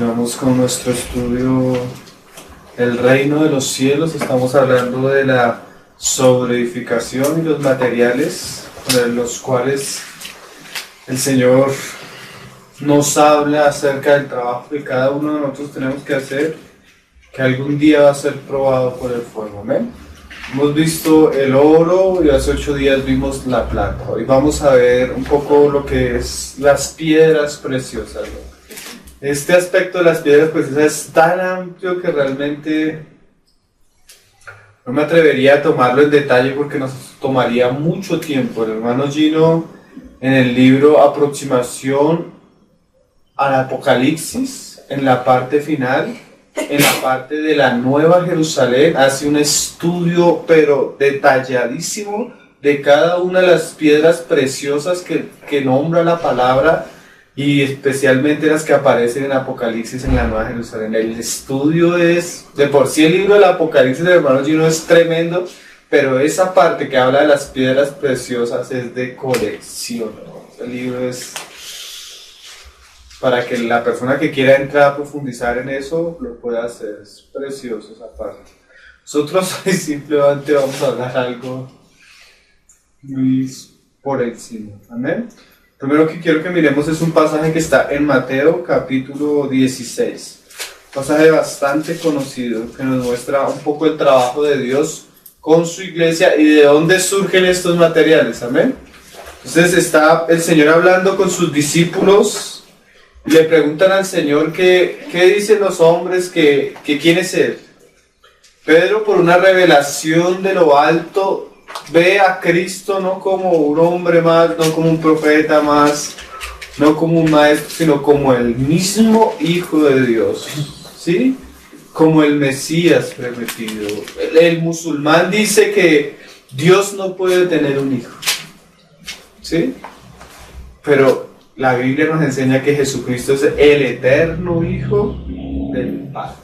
Continuamos con nuestro estudio El reino de los cielos. Estamos hablando de la sobreedificación y los materiales con los cuales el Señor nos habla acerca del trabajo que cada uno de nosotros tenemos que hacer, que algún día va a ser probado por el fuego. Amén. Hemos visto el oro y hace 8 días vimos la plata. Hoy vamos a ver un poco lo que es las piedras preciosas, ¿no? Este aspecto de las piedras preciosas es tan amplio que realmente no me atrevería a tomarlo en detalle porque nos tomaría mucho tiempo. El hermano Gino, en el libro Aproximación al Apocalipsis, en la parte final, en la parte de la Nueva Jerusalén, hace un estudio pero detalladísimo de cada una de las piedras preciosas que nombra la palabra, y especialmente las que aparecen en Apocalipsis en la Nueva Jerusalén. El estudio es, de por sí el libro del Apocalipsis del hermano Gino es tremendo, pero esa parte que habla de las piedras preciosas es de colección, ¿no? El libro es para que la persona que quiera entrar a profundizar en eso lo pueda hacer. Es precioso esa parte. Nosotros hoy simplemente vamos a hablar algo muy por encima. Amén. Primero que quiero que miremos es un pasaje que está en Mateo capítulo 16. Un pasaje bastante conocido que nos muestra un poco el trabajo de Dios con su iglesia y de dónde surgen estos materiales. Amén. Entonces está el Señor hablando con sus discípulos y le preguntan al Señor qué dicen los hombres, que quién es Él. Pedro, por una revelación de lo alto, ve a Cristo no como un hombre más, no como un profeta más, no como un maestro, sino como el mismo Hijo de Dios, ¿sí? Como el Mesías prometido. El musulmán dice que Dios no puede tener un hijo, ¿sí? Pero la Biblia nos enseña que Jesucristo es el eterno Hijo del Padre.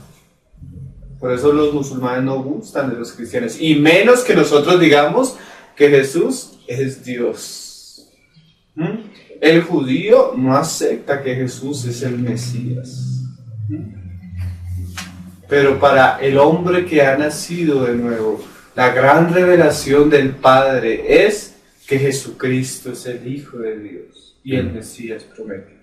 Por eso los musulmanes no gustan de los cristianos, y menos que nosotros digamos que Jesús es Dios. El judío no acepta que Jesús es el Mesías. Pero para el hombre que ha nacido de nuevo, la gran revelación del Padre es que Jesucristo es el Hijo de Dios y el Mesías prometido.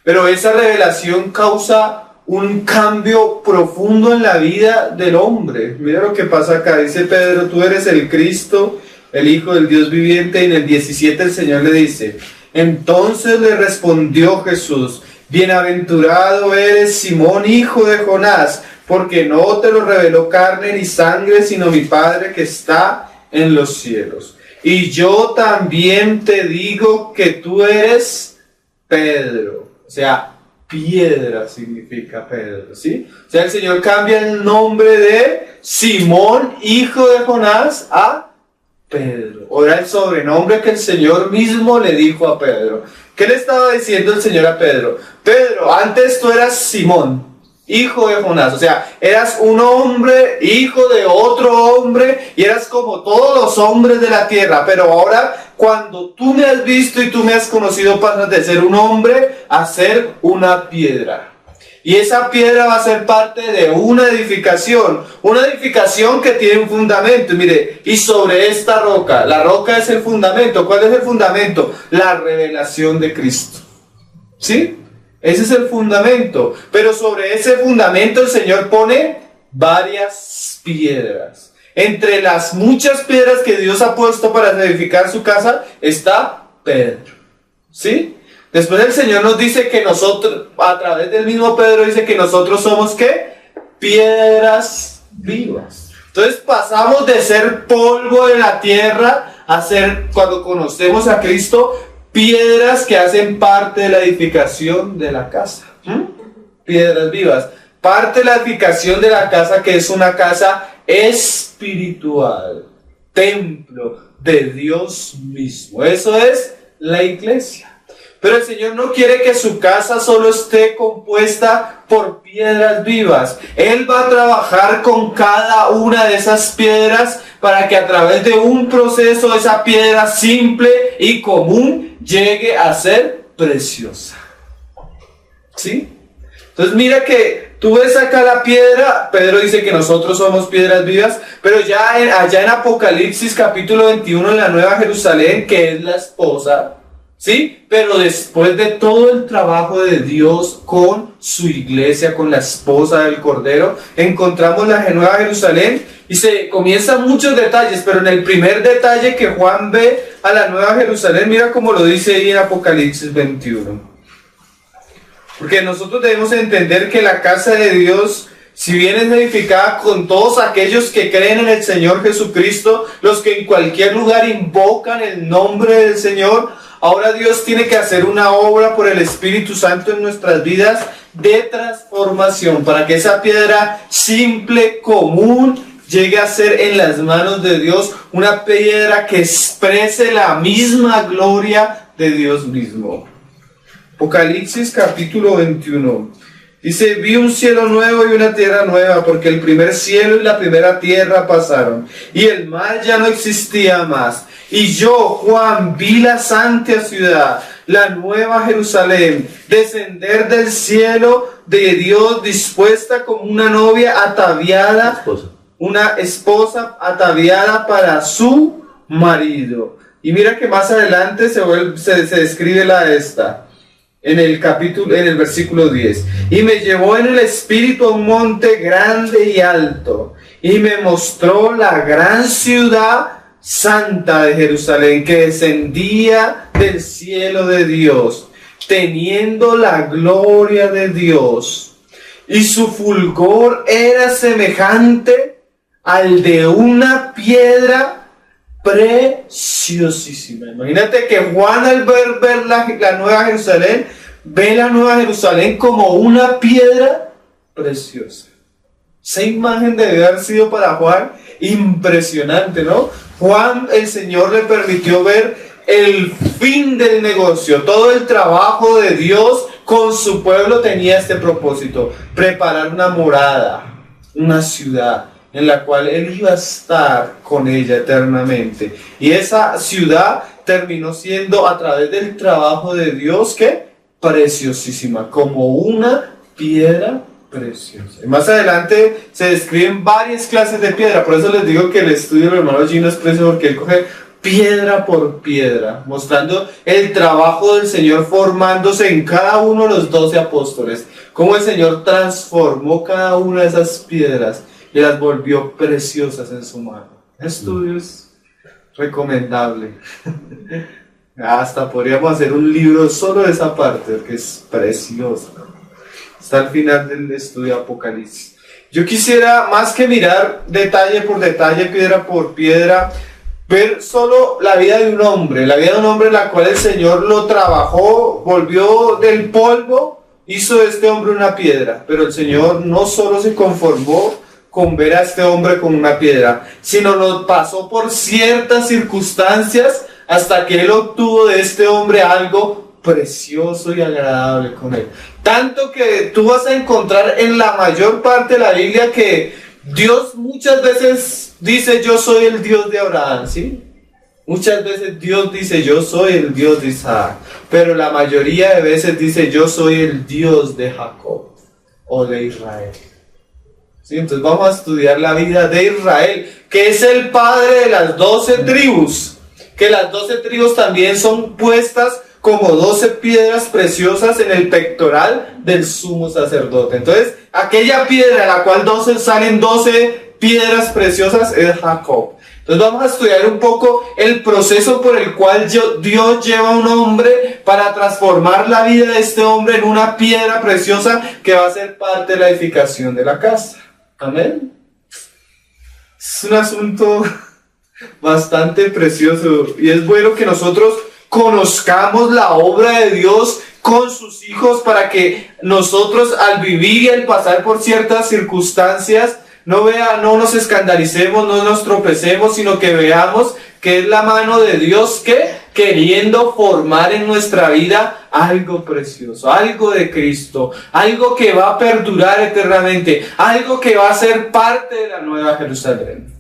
Pero esa revelación causa un cambio profundo en la vida del hombre. Mira lo que pasa acá, dice Pedro: tú eres el Cristo, el Hijo del Dios viviente. Y en el 17 el Señor le dice: entonces le respondió Jesús: bienaventurado eres, Simón, hijo de Jonás, porque no te lo reveló carne ni sangre, sino mi Padre que está en los cielos. Y yo también te digo que tú eres Pedro. O sea, piedra significa Pedro, ¿sí? O sea, el Señor cambia el nombre de Simón, hijo de Jonás, a Pedro. O era el sobrenombre que el Señor mismo le dijo a Pedro. ¿Qué le estaba diciendo el Señor a Pedro? Pedro, antes tú eras Simón, hijo de Jonás. O sea, eras un hombre, hijo de otro hombre, y eras como todos los hombres de la tierra. Pero ahora, cuando tú me has visto y tú me has conocido, pasas de ser un hombre a ser una piedra. Y esa piedra va a ser parte de una edificación que tiene un fundamento. Y mire, y sobre esta roca, la roca es el fundamento. ¿Cuál es el fundamento? La revelación de Cristo, ¿sí? Ese es el fundamento. Pero sobre ese fundamento el Señor pone varias piedras. Entre las muchas piedras que Dios ha puesto para edificar su casa está Pedro, ¿sí? Después el Señor nos dice que nosotros, a través del mismo Pedro, dice que nosotros somos ¿qué? Piedras vivas. Entonces pasamos de ser polvo de la tierra a ser, cuando conocemos a Cristo, piedras que hacen parte de la edificación de la casa. Piedras vivas. Parte de la edificación de la casa, que es una casa espiritual, templo de Dios mismo. Eso es la iglesia. Pero el Señor no quiere que su casa solo esté compuesta por piedras vivas. Él va a trabajar con cada una de esas piedras para que a través de un proceso esa piedra simple y común llegue a ser preciosa. ¿Sí? Entonces mira que tú ves acá la piedra, Pedro dice que nosotros somos piedras vivas, pero ya allá en Apocalipsis capítulo 21 en la Nueva Jerusalén, que es la esposa, ¿sí? Pero después de todo el trabajo de Dios con su iglesia, con la esposa del Cordero, encontramos la Nueva Jerusalén y se comienzan muchos detalles, pero en el primer detalle que Juan ve a la Nueva Jerusalén, mira cómo lo dice ahí en Apocalipsis 21. Porque nosotros debemos entender que la casa de Dios, si bien es edificada con todos aquellos que creen en el Señor Jesucristo, los que en cualquier lugar invocan el nombre del Señor, ahora Dios tiene que hacer una obra por el Espíritu Santo en nuestras vidas de transformación, para que esa piedra simple, común, llegue a ser en las manos de Dios una piedra que exprese la misma gloria de Dios mismo. Apocalipsis capítulo 21. Dice, vi un cielo nuevo y una tierra nueva, porque el primer cielo y la primera tierra pasaron, y el mar ya no existía más. Y yo, Juan, vi la santa ciudad, la nueva Jerusalén, descender del cielo de Dios, dispuesta como una novia ataviada, una esposa ataviada para su marido. Y mira que más adelante se describe esta. En el versículo 10. Y me llevó en el espíritu a un monte grande y alto, y me mostró la gran ciudad santa de Jerusalén, que descendía del cielo de Dios, teniendo la gloria de Dios. Y su fulgor era semejante al de una piedra preciosísima. Imagínate que Juan, al ver la Nueva Jerusalén, ve la Nueva Jerusalén como una piedra preciosa. Esa imagen debe haber sido para Juan impresionante, ¿no? Juan, el Señor le permitió ver el fin del negocio. Todo el trabajo de Dios con su pueblo tenía este propósito: preparar una morada, una ciudad en la cual Él iba a estar con ella eternamente. Y esa ciudad terminó siendo, a través del trabajo de Dios, ¿qué? Preciosísima, como una piedra preciosa. Y más adelante se describen varias clases de piedra. Por eso les digo que el estudio del hermano Gino es precioso, porque él coge piedra por piedra, mostrando el trabajo del Señor formándose en cada uno de los 12 apóstoles. Cómo el Señor transformó cada una de esas piedras y las volvió preciosas en su mano. Estudio es recomendable. Hasta podríamos hacer un libro solo de esa parte, que es preciosa. Está al final del estudio Apocalipsis. Yo quisiera, más que mirar detalle por detalle, piedra por piedra, ver solo la vida de un hombre, en la cual el Señor lo trabajó, volvió del polvo, hizo de este hombre una piedra. Pero el Señor no solo se conformó con ver a este hombre como una piedra, sino lo pasó por ciertas circunstancias hasta que Él obtuvo de este hombre algo precioso y agradable con Él. Tanto que tú vas a encontrar en la mayor parte de la Biblia que Dios muchas veces dice: yo soy el Dios de Abraham, ¿sí? Muchas veces Dios dice: yo soy el Dios de Isaac, pero la mayoría de veces dice: yo soy el Dios de Jacob o de Israel. ¿Sí? Entonces vamos a estudiar la vida de Israel, que es el padre de las 12 tribus, que las 12 tribus también son puestas como 12 piedras preciosas en el pectoral del sumo sacerdote. Entonces, aquella piedra a la cual salen 12 piedras preciosas es Jacob. Entonces vamos a estudiar un poco el proceso por el cual Dios lleva a un hombre para transformar la vida de este hombre en una piedra preciosa que va a ser parte de la edificación de la casa. Amén. Es un asunto bastante precioso y es bueno que nosotros conozcamos la obra de Dios con sus hijos, para que nosotros, al vivir y al pasar por ciertas circunstancias, no nos escandalicemos, no nos tropecemos, sino que veamos que es la mano de Dios que queriendo formar en nuestra vida algo precioso, algo de Cristo, algo que va a perdurar eternamente, algo que va a ser parte de la Nueva Jerusalén.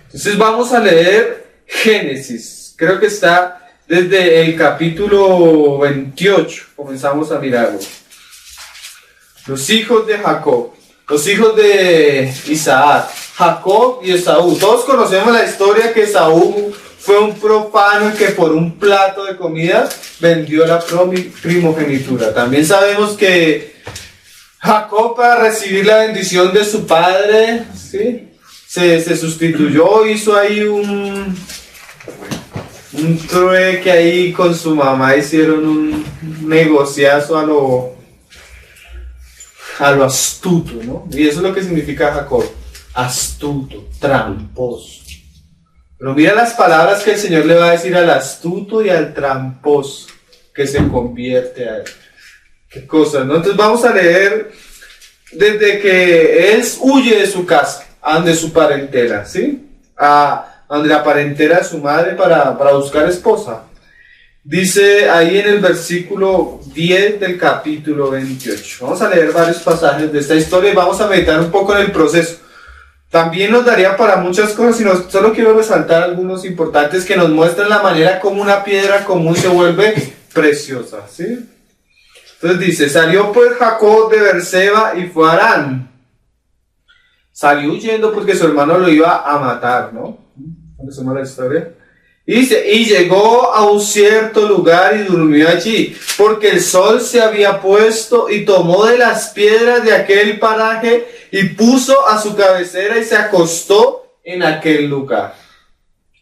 Entonces vamos a leer Génesis. Creo que está desde el capítulo 28. Comenzamos a mirarlo. Los hijos de Jacob, los hijos de Isaac, Jacob y Esaú. Todos conocemos la historia que Esaú fue un profano y que por un plato de comida vendió la primogenitura. También sabemos que Jacob, para recibir la bendición de su padre, ¿sí?, se sustituyó, hizo ahí un trueque ahí con su mamá, hicieron un negociazo a lo astuto, ¿no? Y eso es lo que significa Jacob, astuto, tramposo. Pero mira las palabras que el Señor le va a decir al astuto y al tramposo, que se convierte a él. Qué cosas, ¿no? Entonces vamos a leer desde que él huye de su casa, de su parentela, ¿sí? A donde la parentela de su madre para buscar esposa. Dice ahí en el versículo 10 del capítulo 28. Vamos a leer varios pasajes de esta historia y vamos a meditar un poco en el proceso. También nos daría para muchas cosas, sino solo quiero resaltar algunos importantes que nos muestran la manera como una piedra común se vuelve preciosa, ¿sí? Entonces dice, salió pues Jacob de Beerseba y fue a Harán. Salió huyendo porque su hermano lo iba a matar, ¿no? ¿Conocemos la historia? Y dice, y llegó a un cierto lugar y durmió allí, porque el sol se había puesto, y tomó de las piedras de aquel paraje y puso a su cabecera y se acostó en aquel lugar.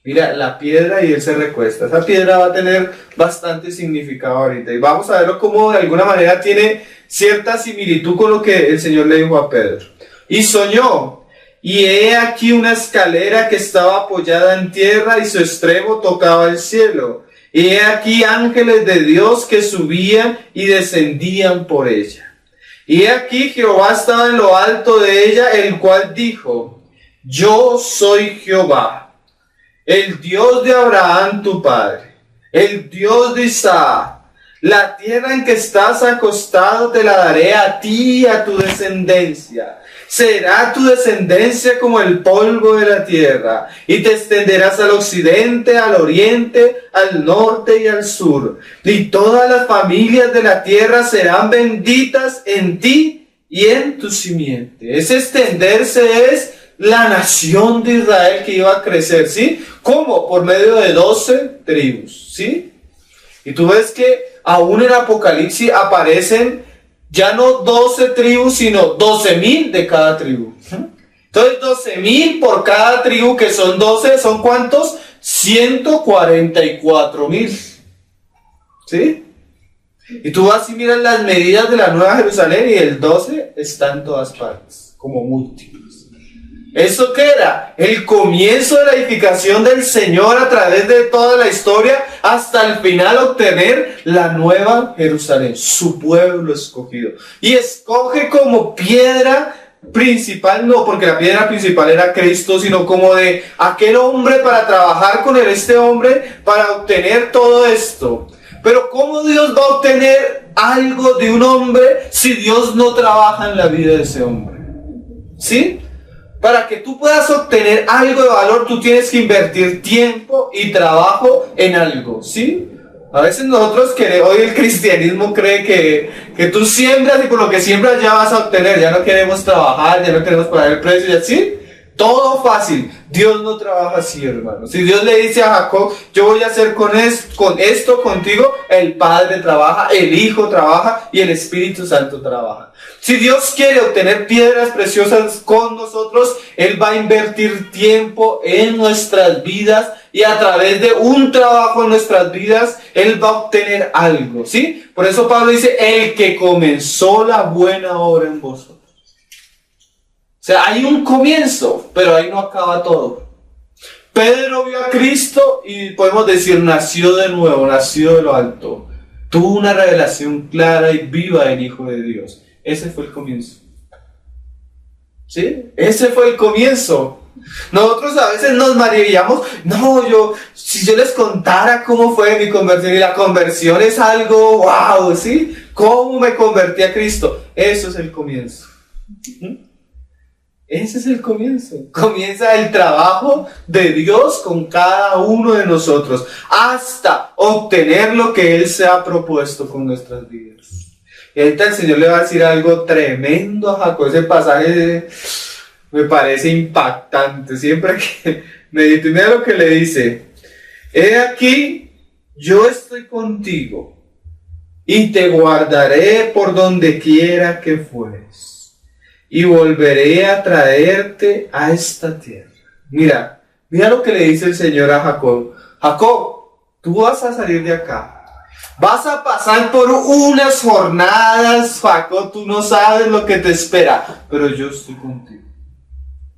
Mira, la piedra y él se recuesta. Esa piedra va a tener bastante significado ahorita. Y vamos a verlo como de alguna manera tiene cierta similitud con lo que el Señor le dijo a Pedro. Y soñó, y he aquí una escalera que estaba apoyada en tierra y su extremo tocaba el cielo. Y he aquí ángeles de Dios que subían y descendían por ella. Y he aquí Jehová estaba en lo alto de ella, el cual dijo, yo soy Jehová, el Dios de Abraham tu padre, el Dios de Isaac. La tierra en que estás acostado te la daré a ti y a tu descendencia. Será tu descendencia como el polvo de la tierra, y te extenderás al occidente, al oriente, al norte y al sur. Y todas las familias de la tierra serán benditas en ti y en tu simiente. Ese extenderse es la nación de Israel que iba a crecer, ¿sí? ¿Cómo? Por medio de 12 tribus, ¿sí? Y tú ves que aún en Apocalipsis aparecen ya no 12 tribus, sino 12,000 de cada tribu. Entonces 12,000 por cada tribu, que son 12, ¿son cuántos? 144,000. ¿Sí? Y tú vas y miras las medidas de la Nueva Jerusalén y el 12 está en todas partes, como múltiplos. ¿Eso qué era? El comienzo de la edificación del Señor a través de toda la historia hasta el final obtener la Nueva Jerusalén, su pueblo escogido. Y escoge como piedra principal, no porque la piedra principal era Cristo, sino como de aquel hombre para trabajar con él, este hombre para obtener todo esto. Pero ¿cómo Dios va a obtener algo de un hombre si Dios no trabaja en la vida de ese hombre? ¿Sí? Para que tú puedas obtener algo de valor, tú tienes que invertir tiempo y trabajo en algo, ¿sí? A veces nosotros hoy el cristianismo cree que tú siembras y por lo que siembras ya vas a obtener. Ya no queremos trabajar, ya no queremos pagar el precio y así. Todo fácil. Dios no trabaja así, hermano. Si Dios le dice a Jacob, yo voy a hacer con esto contigo, el Padre trabaja, el Hijo trabaja y el Espíritu Santo trabaja. Si Dios quiere obtener piedras preciosas con nosotros, Él va a invertir tiempo en nuestras vidas y a través de un trabajo en nuestras vidas, Él va a obtener algo, ¿sí? Por eso Pablo dice, el que comenzó la buena obra en vosotros. O sea, hay un comienzo, pero ahí no acaba todo. Pedro vio a Cristo y podemos decir, nació de nuevo, nació de lo alto. Tuvo una revelación clara y viva del Hijo de Dios. Ese fue el comienzo. ¿Sí? Ese fue el comienzo. Nosotros a veces nos maravillamos. No, si yo les contara cómo fue mi conversión, y la conversión es algo wow, ¿sí? ¿Cómo me convertí a Cristo? Eso es el comienzo. Ese es el comienzo. Comienza el trabajo de Dios con cada uno de nosotros hasta obtener lo que Él se ha propuesto con nuestras vidas. Y ahorita el Señor le va a decir algo tremendo a Jacob. Ese pasaje me parece impactante. Siempre que medito, y mira lo que le dice. He aquí, yo estoy contigo y te guardaré por donde quiera que fueres y volveré a traerte a esta tierra. Mira lo que le dice el Señor a Jacob. Jacob, tú vas a salir de acá. Vas a pasar por unas jornadas, Jacob, tú no sabes lo que te espera, pero yo estoy contigo.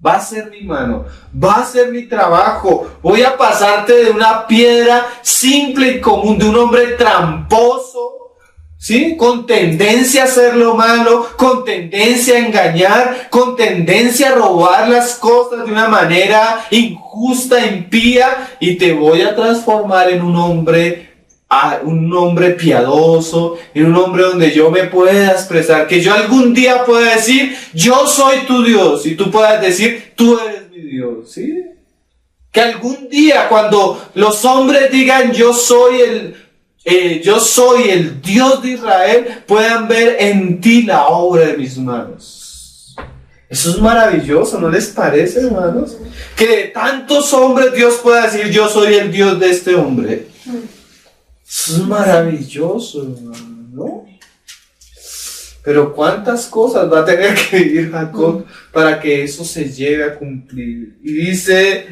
Va a ser mi mano, va a ser mi trabajo. Voy a pasarte de una piedra simple y común, de un hombre tramposo, ¿sí? Con tendencia a hacer lo malo, con tendencia a engañar, con tendencia a robar las cosas de una manera injusta, impía, y te voy a transformar en un hombre piadoso, en un hombre donde yo me pueda expresar, que yo algún día pueda decir, yo soy tu Dios, y tú puedas decir, tú eres mi Dios, ¿sí? Que algún día cuando los hombres digan, yo soy el Dios de Israel, puedan ver en ti la obra de mis manos. Eso es maravilloso, ¿no les parece, hermanos? Que de tantos hombres Dios pueda decir, yo soy el Dios de este hombre. Eso es maravilloso, hermano, ¿no? Pero cuántas cosas va a tener que vivir Jacob para que eso se llegue a cumplir. Y dice,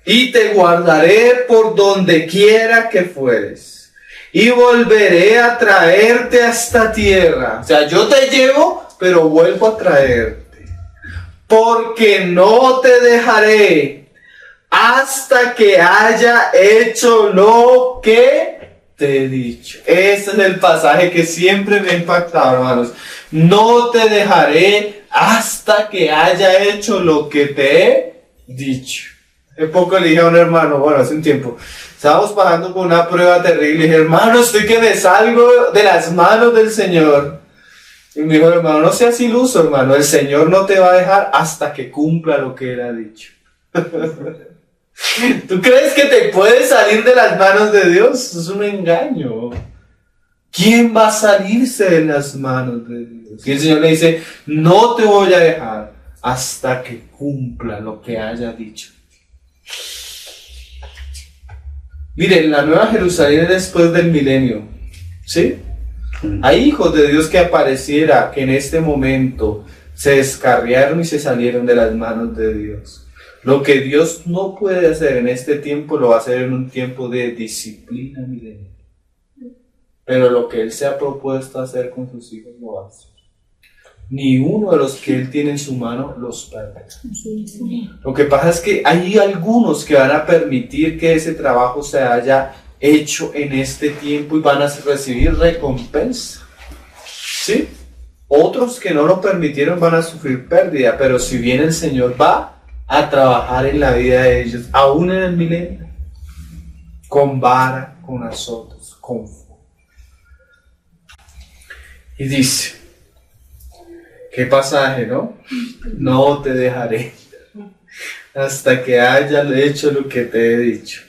y te guardaré por donde quiera que fueres, y volveré a traerte a esta tierra. O sea, yo te llevo, pero vuelvo a traerte. Porque no te dejaré hasta que haya hecho lo que te he dicho. Ese es el pasaje que siempre me ha impactado, hermanos. No te dejaré hasta que haya hecho lo que te he dicho. Hace poco le dije a un hermano, bueno, hace un tiempo, estábamos pasando por una prueba terrible, y le dije, hermano, estoy que me salgo de las manos del Señor. Y me dijo, hermano, no seas iluso, hermano, el Señor no te va a dejar hasta que cumpla lo que Él ha dicho. ¿Tú crees que te puedes salir de las manos de Dios? Eso es un engaño. ¿Quién va a salirse de las manos de Dios? Y el Señor le dice, no te voy a dejar hasta que cumpla lo que haya dicho. Miren, la Nueva Jerusalén es después del milenio, ¿sí? Hay hijos de Dios que apareciera que en este momento se descarriaron y se salieron de las manos de Dios. Lo que Dios no puede hacer en este tiempo, lo va a hacer en un tiempo de disciplina milenial. Pero lo que Él se ha propuesto hacer con sus hijos, lo va a hacer. Ni uno de los que Él tiene en su mano los perderá. Lo que pasa es que hay algunos que van a permitir que ese trabajo se haya hecho en este tiempo y van a recibir recompensa, ¿sí? Otros que no lo permitieron van a sufrir pérdida, pero si bien el Señor va a trabajar en la vida de ellos, aún en el milenio, con vara, con azotes, con fuego. Y dice, ¿qué pasaje, no? No te dejaré hasta que haya hecho lo que te he dicho.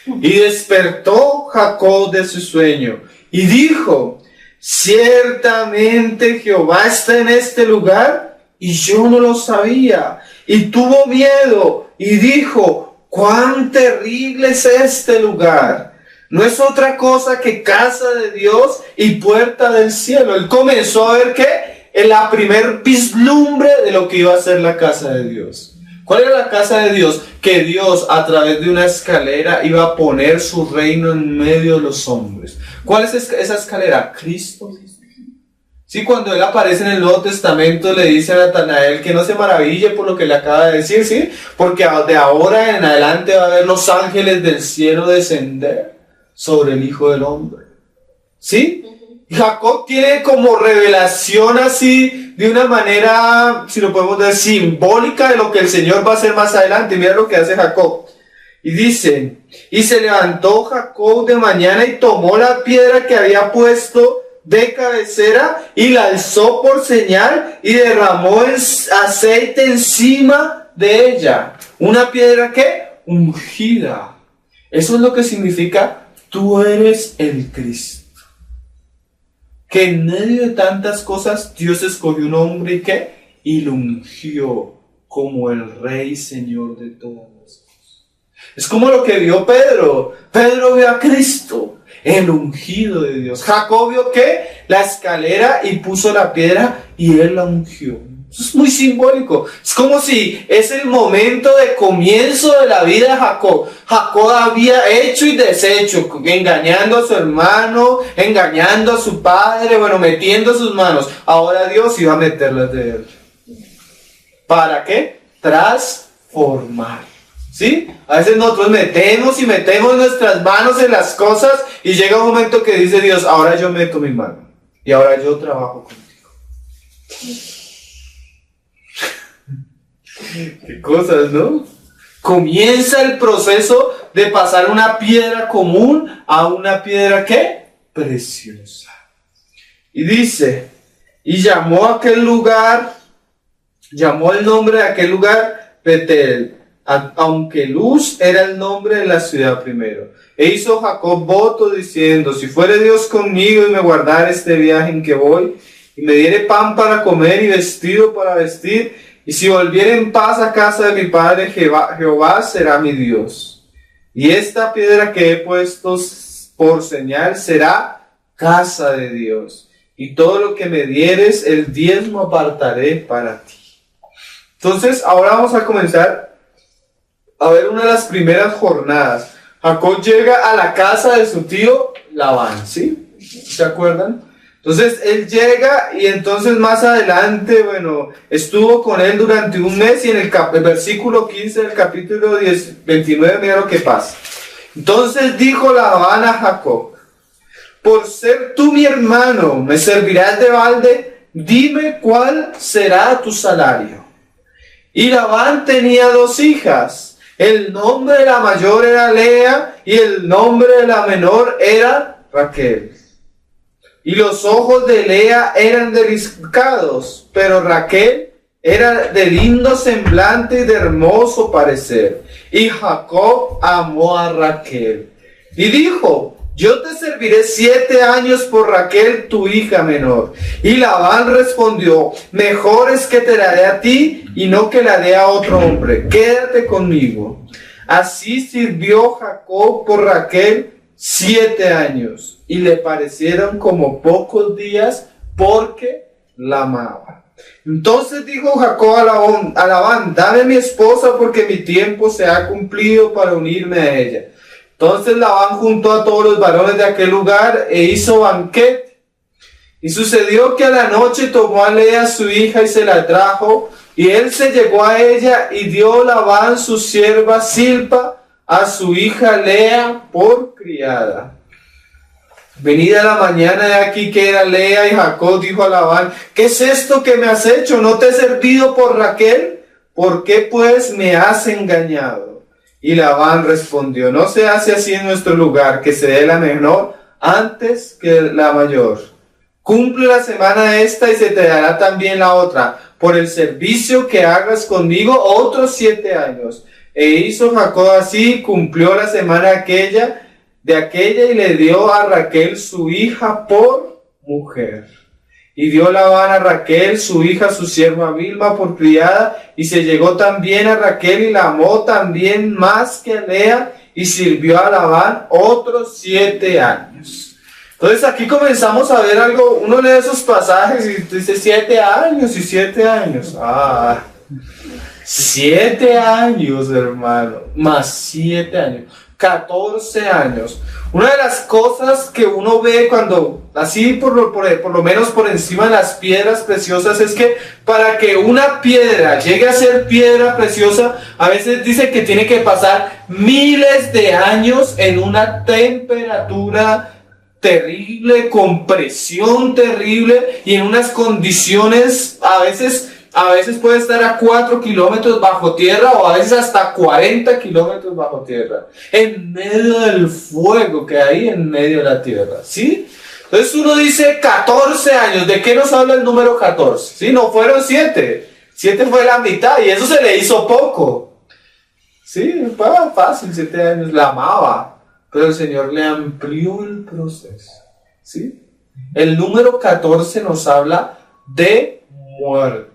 Y despertó Jacob de su sueño y dijo, ciertamente Jehová está en este lugar y yo no lo sabía. Y tuvo miedo y dijo, cuán terrible es este lugar. No es otra cosa que casa de Dios y puerta del cielo. Él comenzó a ver que en la primer vislumbre de lo que iba a ser la casa de Dios. ¿Cuál era la casa de Dios? Que Dios a través de una escalera iba a poner su reino en medio de los hombres. ¿Cuál es esa escalera? Cristo. Sí, cuando Él aparece en el Nuevo Testamento le dice a Natanael que no se maraville por lo que le acaba de decir, ¿sí? Porque de ahora en adelante va a ver los ángeles del cielo descender sobre el Hijo del Hombre. ¿Sí? Jacob tiene como revelación así, de una manera, si lo podemos decir, simbólica de lo que el Señor va a hacer más adelante. Mira lo que hace Jacob. Y dice, y se levantó Jacob de mañana y tomó la piedra que había puesto de cabecera y la alzó por señal y derramó aceite encima de ella. Una piedra ¿qué? Ungida. Eso es lo que significa, tú eres el Cristo. que en medio de tantas cosas Dios escogió un hombre y lo ungió como el Rey y Señor de todas las cosas. Es como lo que vio Pedro. Pedro vio a Cristo, el ungido de Dios. Jacob vio la escalera y puso la piedra y él la ungió. Eso es muy simbólico. Es como si es el momento de comienzo de la vida de Jacob. Jacob había hecho y deshecho, engañando a su hermano, engañando a su padre, metiendo sus manos. Ahora Dios iba a meterlas de él. ¿Para qué? Transformar. ¿Sí? A veces nosotros metemos nuestras manos en las cosas y llega un momento que dice Dios, ahora yo meto mi mano y ahora yo trabajo contigo. Qué cosas, ¿no? Comienza el proceso de pasar una piedra común a una piedra preciosa. Y dice, y llamó el nombre de aquel lugar Betel, aunque Luz era el nombre de la ciudad primero. E hizo Jacob voto diciendo, si fuere Dios conmigo y me guardare este viaje en que voy, y me diere pan para comer y vestido para vestir, y si volviere en paz a casa de mi padre, Jehová será mi Dios. Y esta piedra que he puesto por señal será casa de Dios. Y todo lo que me dieres, el diezmo apartaré para ti. Entonces, ahora vamos a comenzar a ver una de las primeras jornadas. Jacob llega a la casa de su tío Labán, ¿sí? ¿Se acuerdan? Entonces él llega y entonces más adelante, estuvo con él durante un mes y en el versículo 15 del capítulo 29, mira lo que pasa. Entonces dijo Labán a Jacob, por ser tú mi hermano, ¿me servirás de balde? Dime cuál será tu salario. Y Labán tenía 2 hijas. El nombre de la mayor era Lea y el nombre de la menor era Raquel. Y los ojos de Lea eran delicados, pero Raquel era de lindo semblante y de hermoso parecer. Y Jacob amó a Raquel. Y dijo, yo te serviré 7 años por Raquel, tu hija menor. Y Labán respondió, mejor es que te la dé a ti y no que la dé a otro hombre. Quédate conmigo. Así sirvió Jacob por Raquel 7 años. Y le parecieron como pocos días porque la amaba. Entonces dijo Jacob a Labán, dame mi esposa porque mi tiempo se ha cumplido para unirme a ella. Entonces Labán juntó a todos los varones de aquel lugar e hizo banquete. Y sucedió que a la noche tomó a Lea su hija y se la trajo, y él se llegó a ella y dio Labán su sierva Silpa a su hija Lea por criada. Venida la mañana de aquí que era Lea, y Jacob dijo a Labán, ¿qué es esto que me has hecho? ¿No te he servido por Raquel? ¿Por qué pues me has engañado? Y Labán respondió, no se hace así en nuestro lugar, que se dé la menor antes que la mayor. Cumple la semana esta y se te dará también la otra, por el servicio que hagas conmigo otros 7 años. E hizo Jacob así, cumplió la semana de aquella y le dio a Raquel su hija por mujer. Y dio Labán a Raquel su hija, su sierva Bilha por criada, y se llegó también a Raquel y la amó también más que a Lea, y sirvió a Labán otros 7 años. Entonces aquí comenzamos a ver algo, uno lee esos pasajes y dice 7 años y 7 años. 7 años, hermano, más 7 años. 14 años. Una de las cosas que uno ve cuando, así por lo menos por encima de las piedras preciosas, es que para que una piedra llegue a ser piedra preciosa, a veces dice que tiene que pasar miles de años en una temperatura terrible, con presión terrible y en unas condiciones a veces puede estar a 4 kilómetros bajo tierra o a veces hasta 40 kilómetros bajo tierra, en medio del fuego que hay en medio de la tierra, ¿sí? Entonces uno dice 14 años, ¿de qué nos habla el número 14? ¿Sí? No fueron 7, 7 fue la mitad y eso se le hizo poco, ¿sí? Fácil, 7 años, la amaba, pero el Señor le amplió el proceso, ¿sí? El número 14 nos habla de muerte.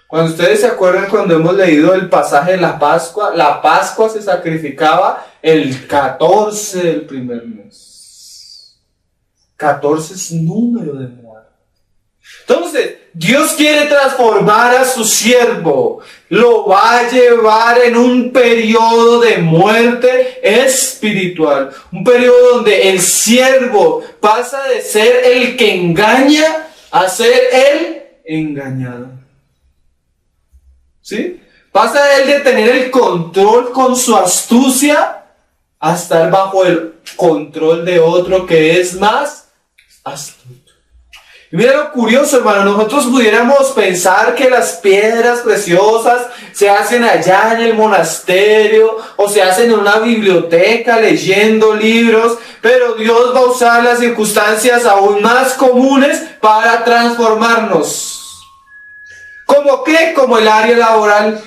Cuando ustedes se acuerdan, cuando hemos leído el pasaje de la Pascua se sacrificaba el 14 del primer mes. 14 es número de muerte. Entonces, Dios quiere transformar a su siervo. Lo va a llevar en un periodo de muerte espiritual. Un periodo donde el siervo pasa de ser el que engaña a ser el engañado. ¿Sí? Pasa él de tener el control con su astucia a estar bajo el control de otro que es más astuto. Y mira lo curioso, hermano, nosotros pudiéramos pensar que las piedras preciosas se hacen allá en el monasterio o se hacen en una biblioteca leyendo libros, pero Dios va a usar las circunstancias aún más comunes para transformarnos. ¿Cómo qué? Como el área laboral.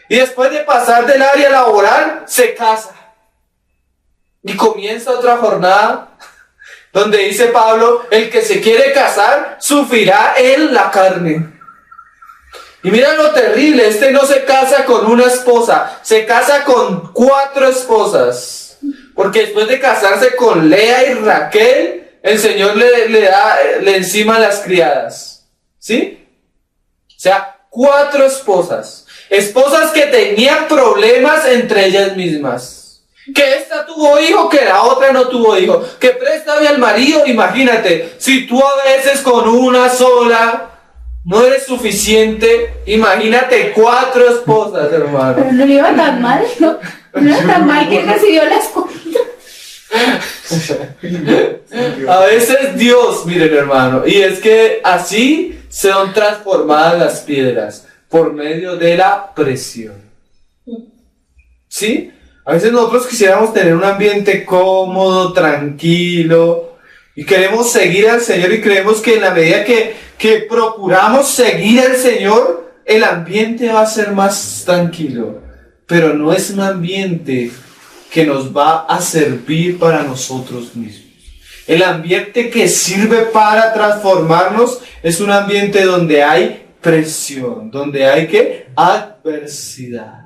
Y después de pasar del área laboral, se casa. Y comienza otra jornada donde dice Pablo, el que se quiere casar sufrirá en la carne. Y mira lo terrible, este no se casa con una esposa, se casa con 4 esposas. Porque después de casarse con Lea y Raquel, el Señor le encima las criadas. ¿Sí? O sea, 4 esposas. Esposas que tenían problemas entre ellas mismas. Que esta tuvo hijo, que la otra no tuvo hijo. Que préstame al marido, imagínate. Si tú a veces con una sola no eres suficiente, imagínate 4 esposas, hermano. Pero no iba tan mal, ¿no? No era tan mal que recibió las cuentas. A veces Dios, miren, hermano, y es que así son transformadas las piedras por medio de la presión. ¿Sí? A veces nosotros quisiéramos tener un ambiente cómodo, tranquilo, y queremos seguir al Señor y creemos que en la medida que procuramos seguir al Señor, el ambiente va a ser más tranquilo. Pero no es un ambiente que nos va a servir para nosotros mismos. El ambiente que sirve para transformarnos es un ambiente donde hay presión, donde hay ¿qué? Adversidad.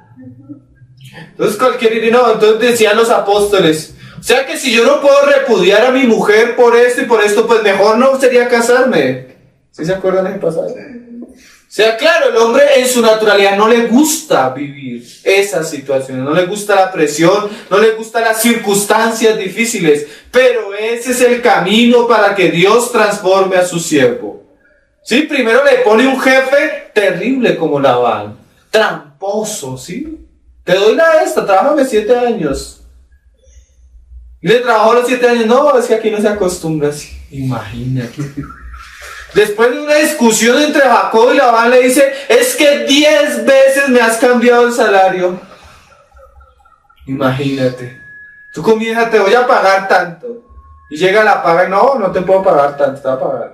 Entonces cualquiera diría, no, entonces decían los apóstoles, o sea que si yo no puedo repudiar a mi mujer por esto y por esto, pues mejor no sería casarme. ¿Sí se acuerdan de ese pasaje? O sea, claro, el hombre en su naturalidad no le gusta vivir esas situaciones, no le gusta la presión, no le gustan las circunstancias difíciles, pero ese es el camino para que Dios transforme a su siervo. Sí, primero le pone un jefe terrible como Labán, tramposo, ¿sí? Te doy trábajame 7 años. Y le trabajó los 7 años, no, es que aquí no se acostumbra así, imagínate. Después de una discusión entre Jacob y Labán le dice, es que 10 veces me has cambiado el salario. Imagínate. Tú comienzas, te voy a pagar tanto. Y llega la paga y no te puedo pagar tanto, te va a pagar.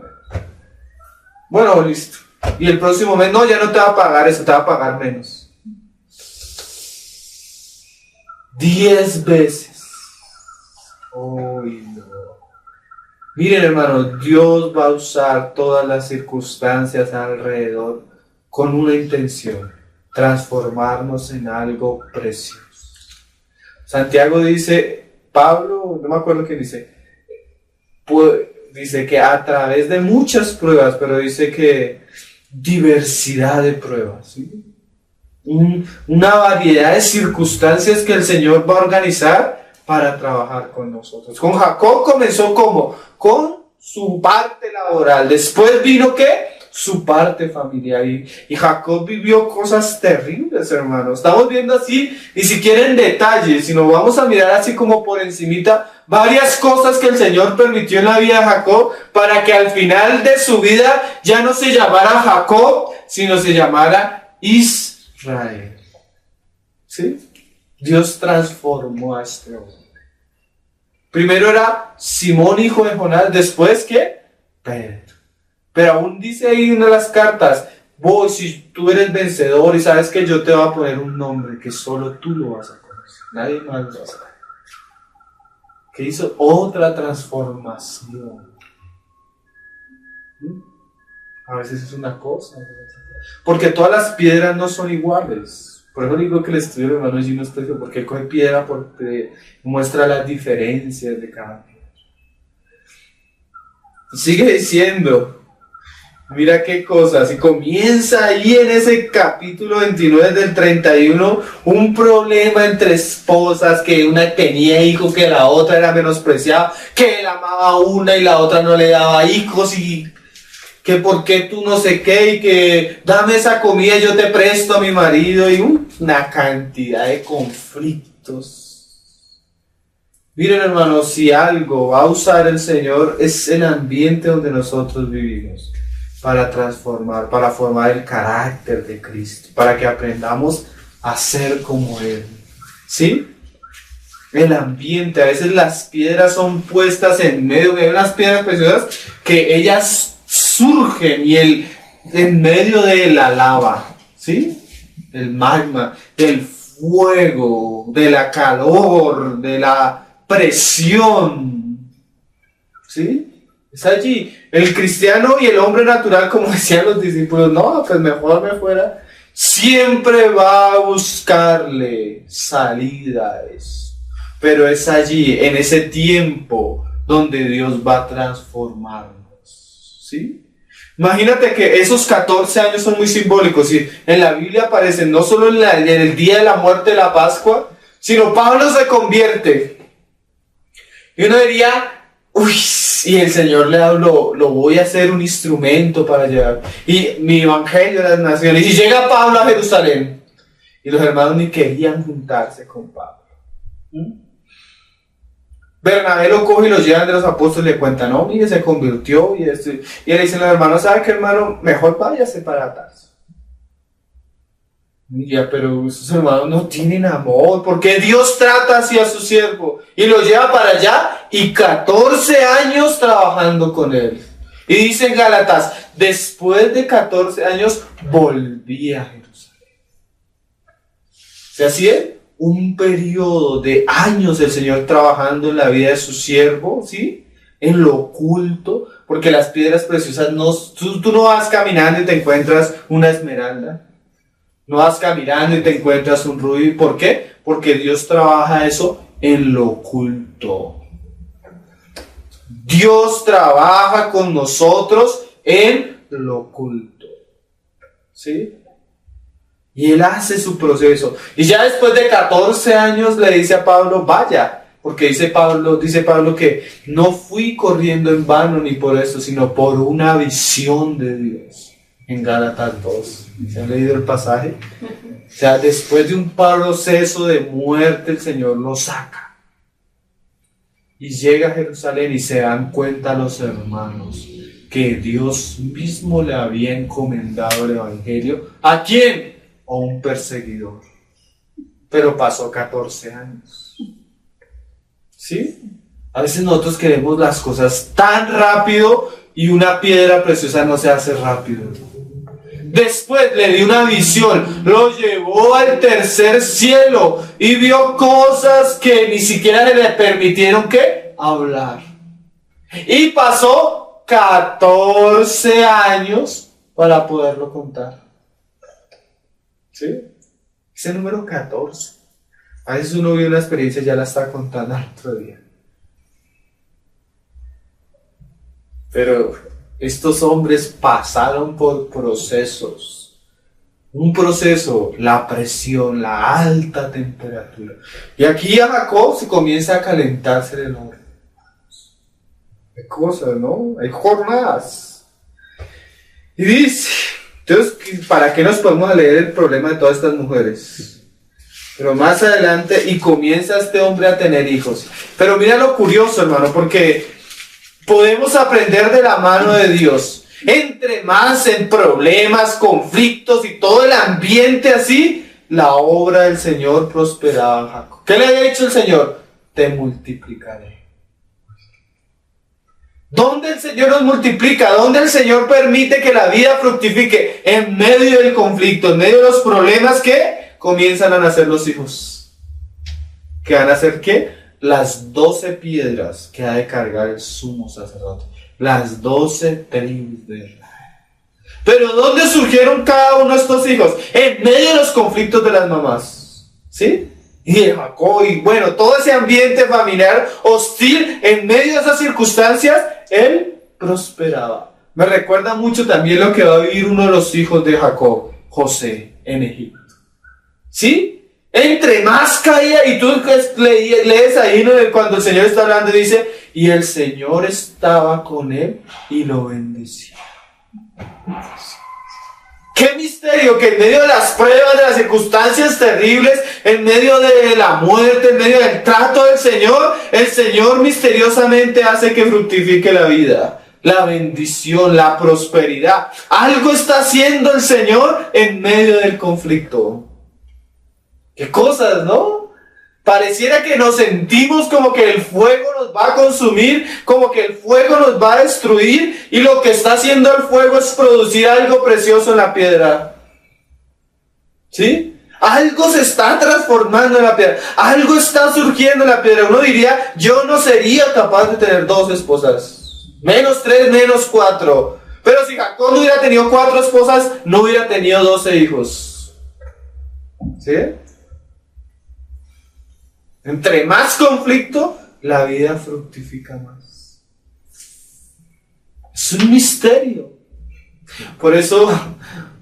Bueno, listo. Y el próximo mes, no, ya no te va a pagar eso, te va a pagar menos. 10 veces. Uy, no. Miren, hermano, Dios va a usar todas las circunstancias alrededor con una intención, transformarnos en algo precioso. Santiago dice, Pablo, no me acuerdo qué dice, dice que a través de muchas pruebas, pero dice que diversidad de pruebas, ¿sí? Una variedad de circunstancias que el Señor va a organizar para trabajar con nosotros. Con Jacob comenzó como con su parte laboral, después vino ¿qué? Su parte familiar, y Jacob vivió cosas terribles, hermanos. Estamos viendo así, y si quieren detalles, si nos vamos a mirar así como por encimita, varias cosas que el Señor permitió en la vida de Jacob, para que al final de su vida ya no se llamara Jacob, sino se llamara Israel. ¿Sí? Dios transformó a este hombre. Primero era Simón, hijo de Jonás, después ¿qué? Pedro. Pero aún dice ahí en las cartas, vos si tú eres vencedor y sabes que yo te voy a poner un nombre que solo tú lo vas a conocer, nadie más lo va a saber. Que hizo otra transformación. A veces es una cosa. Porque todas las piedras no son iguales. Por eso digo que el estudio del hermano Gino es precioso, porque él coge piedra porque muestra las diferencias de cada piedra. Sigue diciendo, mira qué cosas, y comienza ahí en ese capítulo 29 del 31, un problema entre esposas, que una tenía hijos, que la otra era menospreciada, que él amaba a una y la otra no le daba hijos, y que por qué tú no sé qué, y que dame esa comida y yo te presto a mi marido, y una cantidad de conflictos. Miren, hermanos, si algo va a usar el Señor es el ambiente donde nosotros vivimos para transformar, para formar el carácter de Cristo, para que aprendamos a ser como Él. ¿Sí? El ambiente, a veces las piedras son puestas en medio, hay unas piedras preciosas que ellas surgen en medio de la lava, ¿sí? Del magma, del fuego, de la calor, de la presión, ¿sí? Es allí. El cristiano y el hombre natural, como decían los discípulos, no, pues mejor me fuera, siempre va a buscarle salida a eso. Pero es allí, en ese tiempo, donde Dios va a transformarnos, ¿sí? Imagínate que esos 14 años son muy simbólicos, y en la Biblia aparecen no solo en el día de la muerte de la Pascua, sino Pablo se convierte. Y uno diría, uy, y el Señor le habló, lo voy a hacer un instrumento para llevar. Y mi evangelio a las naciones. Y llega Pablo a Jerusalén. Y los hermanos ni querían juntarse con Pablo. Bernabé lo coge y lo llevan de los apóstoles y le cuentan, no, mire, se convirtió y esto. Y le dicen los hermanos, ¿sabe qué, hermano? Mejor váyase para Tarso. Ya, pero esos hermanos no tienen amor, porque Dios trata así a su siervo y lo lleva para allá, y 14 años trabajando con él. Y dice en Gálatas, después de 14 años volví a Jerusalén. ¿Se hacía? Un periodo de años el Señor trabajando en la vida de su siervo, ¿sí? En lo oculto, porque las piedras preciosas tú no vas caminando y te encuentras una esmeralda. No vas caminando y te encuentras un rubí. ¿Por qué? Porque Dios trabaja eso en lo oculto. Dios trabaja con nosotros en lo oculto. ¿Sí? Y Él hace su proceso. Y ya después de 14 años le dice a Pablo, vaya. Porque dice Pablo que no fui corriendo en vano ni por eso, sino por una visión de Dios. En Gálatas 2. ¿Se han leído el pasaje? O sea, después de un proceso de muerte, el Señor lo saca. Y llega a Jerusalén y se dan cuenta los hermanos que Dios mismo le había encomendado el Evangelio. ¿A quién? A un perseguidor. Pero pasó 14 años. ¿Sí? A veces nosotros queremos las cosas tan rápido y una piedra preciosa no se hace rápido. Después le dio una visión, lo llevó al tercer cielo y vio cosas que ni siquiera le permitieron ¿qué? Hablar. Y pasó 14 años para poderlo contar. ¿Sí? Ese número 14. A veces uno vive una experiencia y ya la está contando al otro día. Pero estos hombres pasaron por procesos. Un proceso, la presión, la alta temperatura. Y aquí a Jacob se comienza a calentarse el horno. Hay cosas, ¿no? Hay jornadas. Y dice, entonces, ¿para qué nos podemos leer el problema de todas estas mujeres? Pero más adelante, y comienza este hombre a tener hijos. Pero mira lo curioso, hermano, porque podemos aprender de la mano de Dios. Entre más en problemas, conflictos y todo el ambiente así, la obra del Señor prosperaba a Jacob. ¿Qué le había dicho el Señor? Te multiplicaré. ¿Dónde el Señor nos multiplica? ¿Dónde el Señor permite que la vida fructifique? En medio del conflicto, en medio de los problemas que comienzan a nacer los hijos. ¿Que van a hacer qué? Las 12 piedras que ha de cargar el sumo sacerdote. las 12 tribus de Israel. Pero ¿dónde surgieron cada uno de estos hijos? En medio de los conflictos de las mamás. ¿Sí? Y de Jacob, y bueno, todo ese ambiente familiar hostil, en medio de esas circunstancias, él prosperaba. Me recuerda mucho también lo que va a vivir uno de los hijos de Jacob, José, en Egipto. ¿Sí? Entre más caía, y tú lees ahí cuando el Señor está hablando, dice, y el Señor estaba con él y lo bendecía. ¡Qué misterio! Que en medio de las pruebas, de las circunstancias terribles, en medio de la muerte, en medio del trato del Señor, el Señor misteriosamente hace que fructifique la vida, la bendición, la prosperidad. Algo está haciendo el Señor en medio del conflicto. ¡Qué cosas!, ¿no? Pareciera que nos sentimos como que el fuego nos va a consumir, como que el fuego nos va a destruir, y lo que está haciendo el fuego es producir algo precioso en la piedra. ¿Sí? Algo se está transformando en la piedra, algo está surgiendo en la piedra. Uno diría, yo no sería capaz de tener 2 esposas, menos 3, menos 4. Pero si Jacob no hubiera tenido 4 esposas, no hubiera tenido 12 hijos. ¿Sí? Entre más conflicto, la vida fructifica más. Es un misterio. Por eso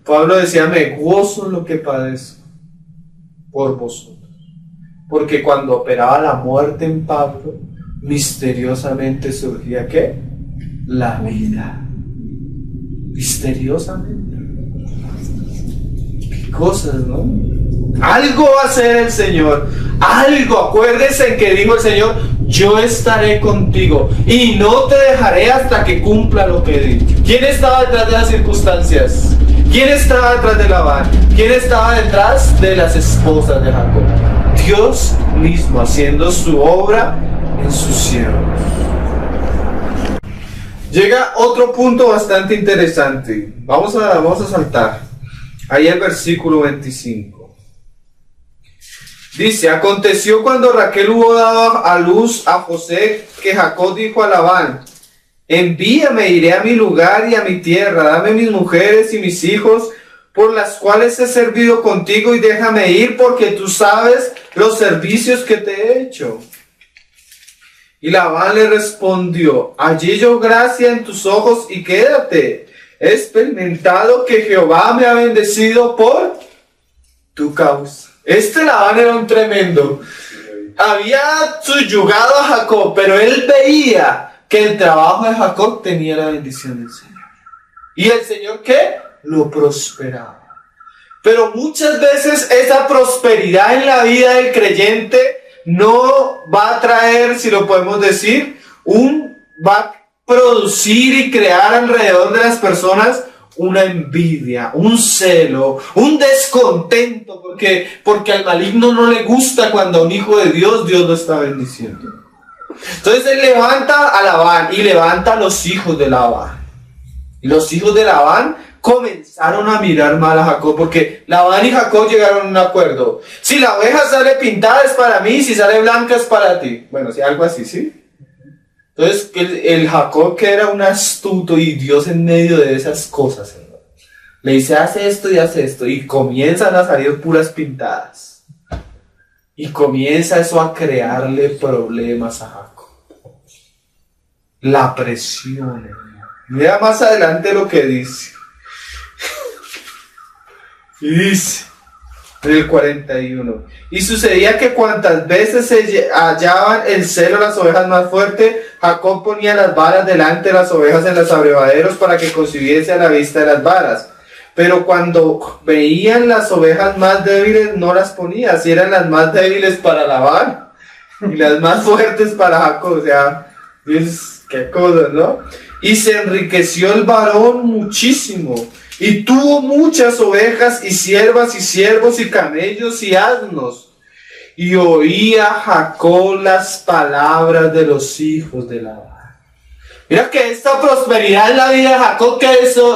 Pablo decía, me gozo en lo que padezco por vosotros. Porque cuando operaba la muerte en Pablo, misteriosamente surgía ¿qué? La vida. Misteriosamente. Qué cosas, ¿no? Algo va a hacer el Señor. Algo, acuérdense en que dijo el Señor, yo estaré contigo y no te dejaré hasta que cumpla lo que he dicho. ¿Quién estaba detrás de las circunstancias? ¿Quién estaba detrás de Labán? ¿Quién estaba detrás de las esposas de Jacob? Dios mismo haciendo su obra en sus siervos. Llega otro punto bastante interesante. Vamos a saltar. Ahí el versículo 25. Dice, aconteció cuando Raquel hubo dado a luz a José, que Jacob dijo a Labán, envíame, iré a mi lugar y a mi tierra, dame mis mujeres y mis hijos, por las cuales he servido contigo, y déjame ir, porque tú sabes los servicios que te he hecho. Y Labán le respondió, hallé yo gracia en tus ojos y quédate. He experimentado que Jehová me ha bendecido por tu causa. Este Labán era un tremendo. Había subyugado a Jacob, pero él veía que el trabajo de Jacob tenía la bendición del Señor. ¿Y el Señor qué? Lo prosperaba. Pero muchas veces esa prosperidad en la vida del creyente no va a traer, si lo podemos decir, va a producir y crear alrededor de las personas una envidia, un celo, un descontento, porque al maligno no le gusta cuando a un hijo de Dios lo está bendiciendo. Entonces él levanta a Labán y levanta a los hijos de Labán. Y los hijos de Labán comenzaron a mirar mal a Jacob, porque Labán y Jacob llegaron a un acuerdo. Si la oveja sale pintada es para mí, si sale blanca es para ti. Bueno, si algo así, ¿sí? Entonces el Jacob, que era un astuto, y Dios en medio de esas cosas, ¿no?, le dice, hace esto, y comienzan a salir puras pintadas. Y comienza eso a crearle problemas a Jacob. La presión, hermano. Mira más adelante lo que dice. Y dice, en el 41, y sucedía que cuantas veces se hallaban el celo las ovejas más fuertes, Jacob ponía las varas delante de las ovejas en los abrevaderos para que concibiese a la vista de las varas. Pero cuando veían las ovejas más débiles, no las ponía, así eran las más débiles para Labán y las más fuertes para Jacob. O sea, Dios, qué cosas, ¿no? Y se enriqueció el varón muchísimo, y tuvo muchas ovejas y siervas y siervos y camellos y asnos. Y oía Jacob las palabras de los hijos de Labán. Mira que esta prosperidad en la vida de Jacob,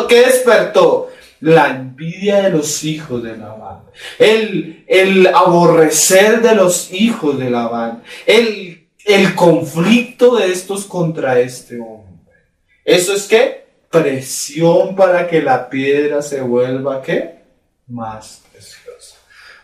¿qué despertó? La envidia de los hijos de Labán, el aborrecer de los hijos de Labán, el conflicto de estos contra este hombre, Eso es ¿qué? Presión para que la piedra se vuelva ¿qué? Más preciosa.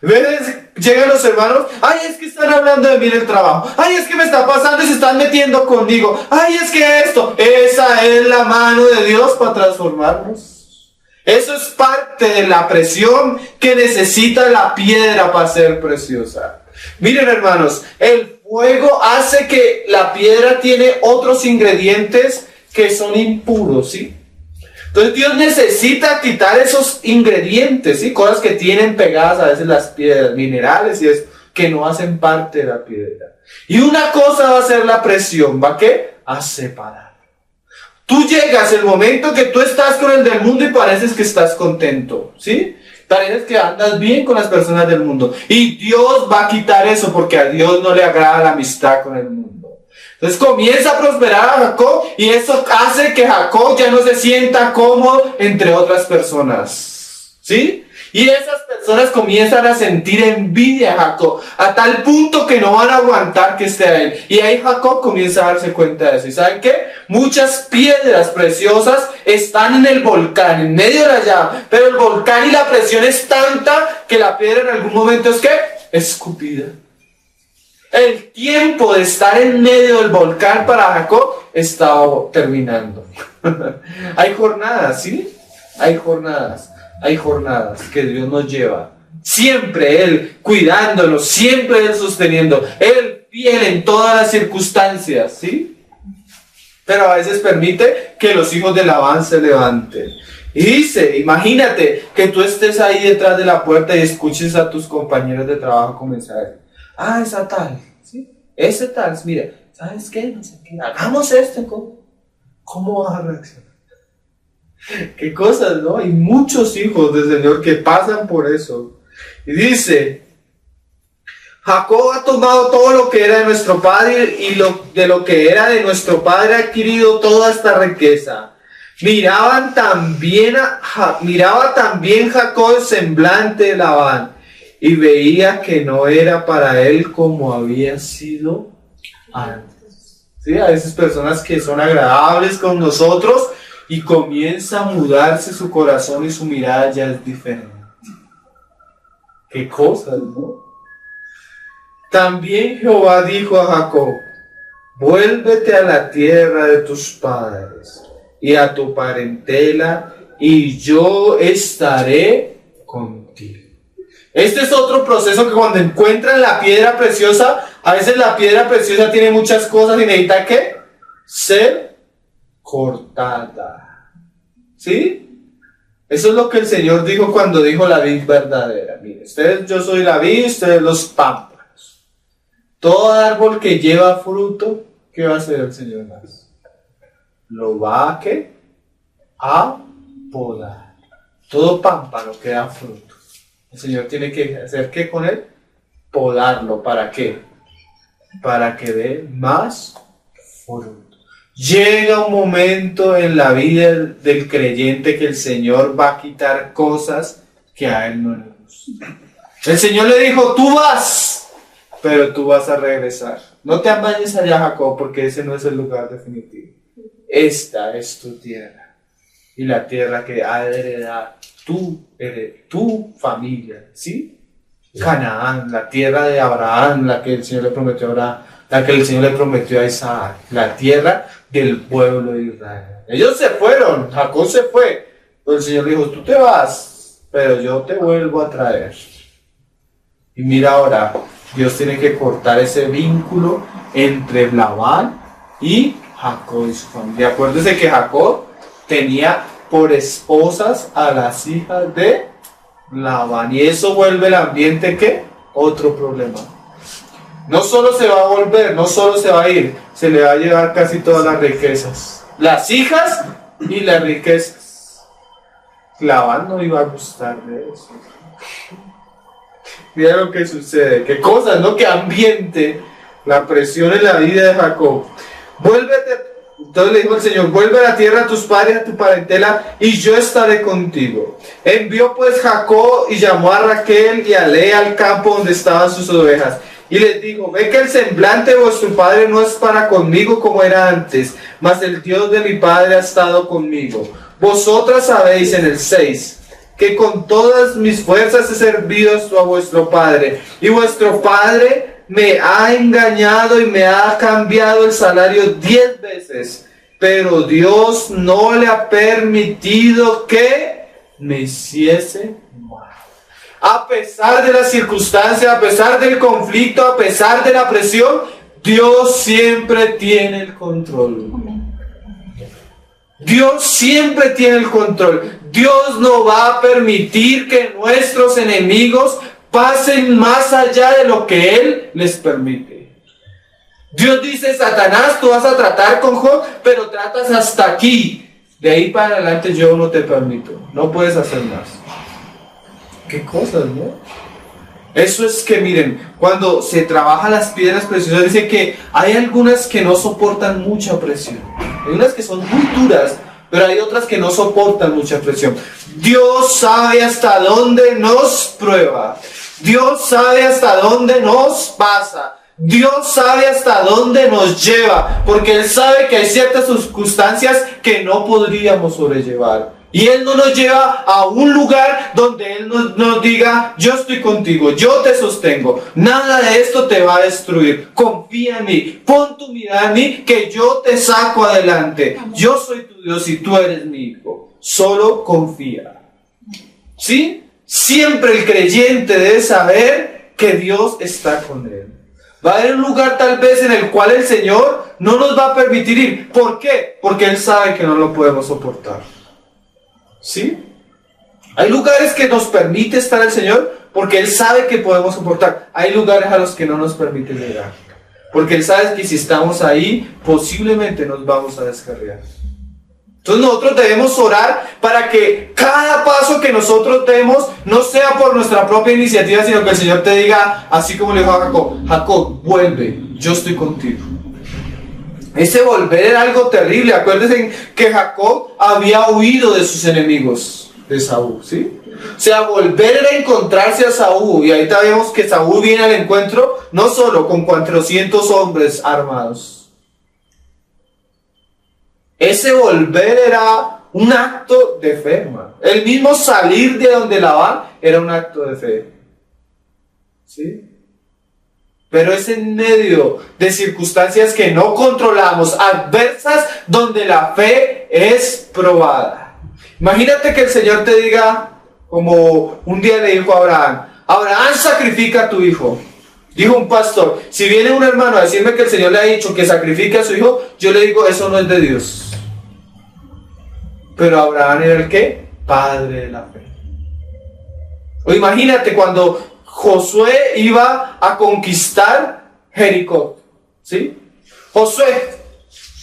¿Ves? Llegan los hermanos, ay, es que están hablando de mí en el trabajo, ay, es que me está pasando y se están metiendo conmigo, ay, es que esto, esa es la mano de Dios para transformarnos. Eso es parte de la presión que necesita la piedra para ser preciosa. Miren, hermanos, el fuego hace que la piedra tiene otros ingredientes que son impuros, ¿sí? Entonces Dios necesita quitar esos ingredientes, ¿sí? Cosas que tienen pegadas a veces las piedras, minerales y eso, que no hacen parte de la piedra. Y una cosa va a ser la presión, ¿va qué? A separar. Tú llegas el momento que tú estás con el del mundo y pareces que estás contento, ¿sí? Pareces que andas bien con las personas del mundo. Y Dios va a quitar eso porque a Dios no le agrada la amistad con el mundo. Entonces comienza a prosperar a Jacob y eso hace que Jacob ya no se sienta cómodo entre otras personas, ¿sí? Y esas personas comienzan a sentir envidia a Jacob a tal punto que no van a aguantar que esté a él. Y ahí Jacob comienza a darse cuenta de eso. ¿Y saben qué? Muchas piedras preciosas están en el volcán, en medio de la llama, pero el volcán y la presión es tanta que la piedra en algún momento es ¿qué? Escupida. El tiempo de estar en medio del volcán para Jacob estaba terminando. Hay jornadas, ¿sí? Hay jornadas que Dios nos lleva. Siempre Él cuidándonos, siempre Él sosteniendo, Él fiel en todas las circunstancias, ¿sí? Pero a veces permite que los hijos de Labán se levanten. Y dice, imagínate que tú estés ahí detrás de la puerta y escuches a tus compañeros de trabajo comenzar a decir, ah, esa tal, ¿sí? Ese tal, mira, ¿sabes qué? No sé qué, hagamos esto, ¿cómo vas a reaccionar? Qué cosas, ¿no? Hay muchos hijos del Señor que pasan por eso. Y dice, Jacob ha tomado todo lo que era de nuestro padre y de lo que era de nuestro padre ha adquirido toda esta riqueza. Miraba también Jacob el semblante de Labán y veía que no era para él como había sido antes. ¿Sí? A veces personas que son agradables con nosotros y comienza a mudarse su corazón y su mirada ya es diferente. Qué cosas, ¿no? También Jehová dijo a Jacob, vuélvete a la tierra de tus padres y a tu parentela, y yo estaré contigo. Este es otro proceso que cuando encuentran la piedra preciosa, a veces la piedra preciosa tiene muchas cosas y necesita ¿qué? Ser cortada. ¿Sí? Eso es lo que el Señor dijo cuando dijo la vid verdadera. Mire, ustedes, yo soy la vid, ustedes los pámpanos. Todo árbol que lleva fruto, ¿qué va a hacer el Señor más? Lo va a ¿qué? A podar. Todo pámpano que da fruto. El Señor tiene que hacer ¿qué con él? Podarlo. ¿Para qué? Para que dé más fruto. Llega un momento en la vida del creyente que el Señor va a quitar cosas que a él no le gustan. El Señor le dijo, tú vas, pero tú vas a regresar. No te amañes allá, Jacob, porque ese no es el lugar definitivo. Esta es tu tierra. Y la tierra que ha de heredar tu familia, ¿sí? Canaán, la tierra de Abraham, la que el Señor le prometió a Abraham, la que el Señor le prometió a Isaac, la tierra del pueblo de Israel. Ellos se fueron, Jacob se fue, pero el Señor le dijo, tú te vas, pero yo te vuelvo a traer. Y mira ahora, Dios tiene que cortar ese vínculo entre Labán y Jacob y su familia. Acuérdese que Jacob tenía por esposas a las hijas de Labán, y eso vuelve el ambiente ¿qué? Otro problema. No solo se va a volver, no solo se va a ir, se le va a llevar casi todas las riquezas, las hijas y las riquezas. Labán no iba a gustar de eso. Mira lo que sucede, qué cosas, ¿no? Qué ambiente, la presión en la vida de Jacob. Vuélvete. Entonces le dijo el Señor, vuelve a la tierra a tus padres, a tu parentela, y yo estaré contigo. Envió pues Jacob y llamó a Raquel y a Lea al campo donde estaban sus ovejas. y les dijo: ve que el semblante de vuestro padre no es para conmigo como era antes, mas el Dios de mi padre ha estado conmigo. Vosotras sabéis, en el 6, que con todas mis fuerzas he servido a vuestro padre, y vuestro padre me ha engañado y me ha cambiado el salario 10 veces, pero Dios no le ha permitido que me hiciese mal. A pesar de las circunstancias, a pesar del conflicto, a pesar de la presión, Dios siempre tiene el control. Dios siempre tiene el control. Dios no va a permitir que nuestros enemigos pasen más allá de lo que Él les permite. Dios dice: Satanás, tú vas a tratar con Job, pero tratas hasta aquí. De ahí para adelante yo no te permito. No puedes hacer más. Qué cosas, ¿no? Eso es que, miren, cuando se trabajan las piedras preciosas, dice que hay algunas que no soportan mucha presión. Hay unas que son muy duras, pero hay otras que no soportan mucha presión. Dios sabe hasta dónde nos prueba. Dios sabe hasta dónde nos pasa. Dios sabe hasta dónde nos lleva, porque Él sabe que hay ciertas circunstancias que no podríamos sobrellevar. Y Él no nos lleva a un lugar donde Él nos diga: yo estoy contigo, yo te sostengo, nada de esto te va a destruir, confía en mí, pon tu mirada en mí, que yo te saco adelante. Yo soy tu Dios y tú eres mi hijo, solo confía. ¿Sí? Siempre el creyente debe saber que Dios está con él. Va a haber un lugar tal vez en el cual el Señor no nos va a permitir ir. ¿Por qué? Porque Él sabe que no lo podemos soportar. ¿Sí? Hay lugares que nos permite estar el Señor porque Él sabe que podemos soportar. Hay lugares a los que no nos permite llegar, porque Él sabe que si estamos ahí, posiblemente nos vamos a descarriar. Entonces nosotros debemos orar para que cada paso que nosotros demos no sea por nuestra propia iniciativa, sino que el Señor te diga, así como le dijo a Jacob: Jacob, vuelve, yo estoy contigo. Ese volver era algo terrible. Acuérdense que Jacob había huido de sus enemigos, de Saúl, ¿sí? O sea, volver era encontrarse a Saúl. Y ahorita vemos que Saúl viene al encuentro no solo con 400 hombres armados. Ese volver era un acto de fe, hermano. El mismo salir de donde Labán era un acto de fe. ¿Sí? Pero es en medio de circunstancias que no controlamos, adversas, donde la fe es probada. Imagínate que el Señor te diga, como un día le dijo a Abraham: Abraham, sacrifica a tu hijo. Dijo un pastor: si viene un hermano a decirme que el Señor le ha dicho que sacrifique a su hijo, yo le digo: eso no es de Dios. Pero Abraham era el ¿qué? Padre de la fe. O imagínate cuando Josué iba a conquistar Jericó, ¿sí? Josué,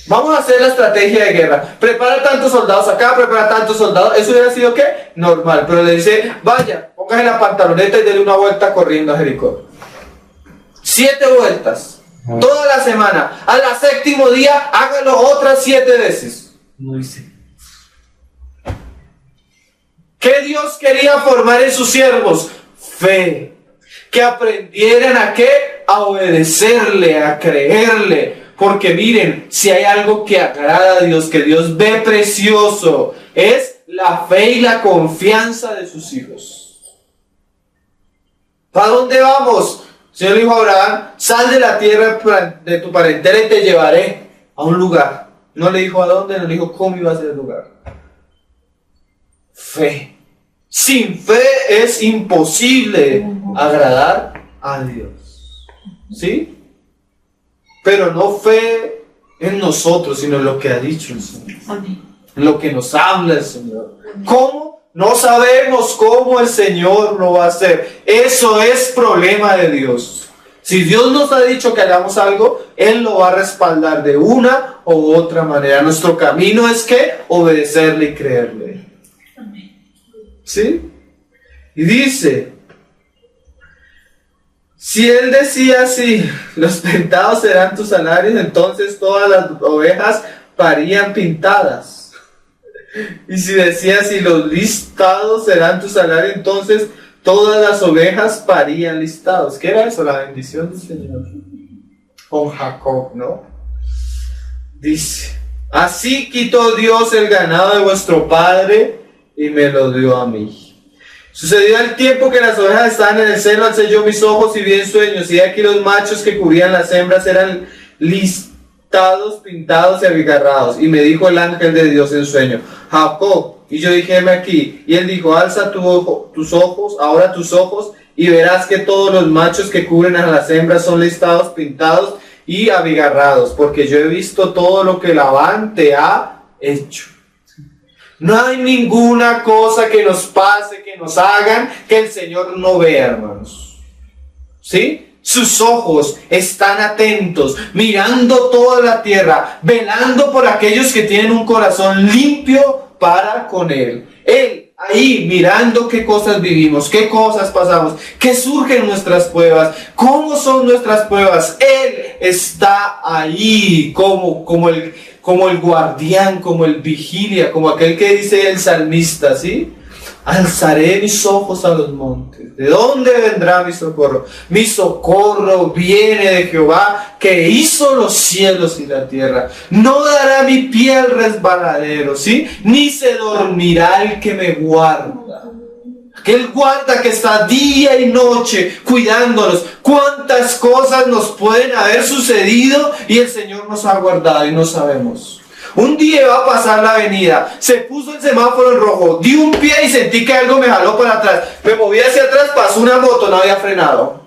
vamos a hacer la estrategia de guerra. Prepara tantos soldados acá, prepara tantos soldados. Eso hubiera sido ¿qué? Normal. Pero le dice: vaya, póngase la pantaloneta y dele una vuelta corriendo a Jericó. 7 vueltas. Toda la semana. A la 7º día, hágalo otras 7 veces. No hice. ¿Qué Dios quería formar en sus siervos? Fe. Que aprendieran ¿a qué? A obedecerle, a creerle. Porque miren, si hay algo que agrada a Dios, que Dios ve precioso, es la fe y la confianza de sus hijos. ¿Para dónde vamos? El Señor le dijo a Abraham: sal de la tierra de tu parentela y te llevaré a un lugar. No le dijo a dónde, no le dijo cómo iba a ser el lugar. Fe. Sin fe es imposible agradar a Dios. ¿Sí? Pero no fe en nosotros, sino en lo que ha dicho el Señor. Amén. En lo que nos habla el Señor. ¿Cómo? No sabemos cómo el Señor lo va a hacer. Eso es problema de Dios. Si Dios nos ha dicho que hagamos algo, Él lo va a respaldar de una u otra manera. Nuestro camino es que obedecerle y creerle. ¿Sí? Y dice: si Él decía así, los pintados serán tus salarios, entonces todas las ovejas parían pintadas. Y si decía así, los listados serán tu salario, entonces todas las ovejas parían listados. ¿Qué era eso? La bendición del Señor con Jacob, ¿no? Dice, así quitó Dios el ganado de vuestro padre y me lo dio a mí. Sucedió el tiempo que las ovejas estaban en el seno, alcé yo mis ojos y vi en sueños, y aquí los machos que cubrían las hembras eran listados, pintados y abigarrados. Y me dijo el ángel de Dios en sueño, Jacob. Y yo dije, heme aquí. Y él dijo, alza tus ojos, y verás que todos los machos que cubren a las hembras son listados, pintados y abigarrados, porque yo he visto todo lo que Labán te ha hecho. No hay ninguna cosa que nos pase, que nos hagan, que el Señor no vea, hermanos. ¿Sí? Sus ojos están atentos, mirando toda la tierra, velando por aquellos que tienen un corazón limpio para con Él. Él ahí mirando qué cosas vivimos, qué cosas pasamos, qué surgen nuestras pruebas, cómo son nuestras pruebas. Él está ahí como el guardián, como el vigilia, como aquel que dice el salmista, ¿sí? Alzaré mis ojos a los montes. ¿De dónde vendrá mi socorro? Mi socorro viene de Jehová, que hizo los cielos y la tierra. No dará mi pie al resbaladero, ¿sí? Ni se dormirá el que me guarda. Aquel guarda que está día y noche cuidándonos. ¿Cuántas cosas nos pueden haber sucedido y el Señor nos ha guardado y no sabemos? Un día iba a pasar la avenida, se puso el semáforo en rojo, di un pie y sentí que algo me jaló para atrás. Me moví hacia atrás, pasó una moto, no había frenado.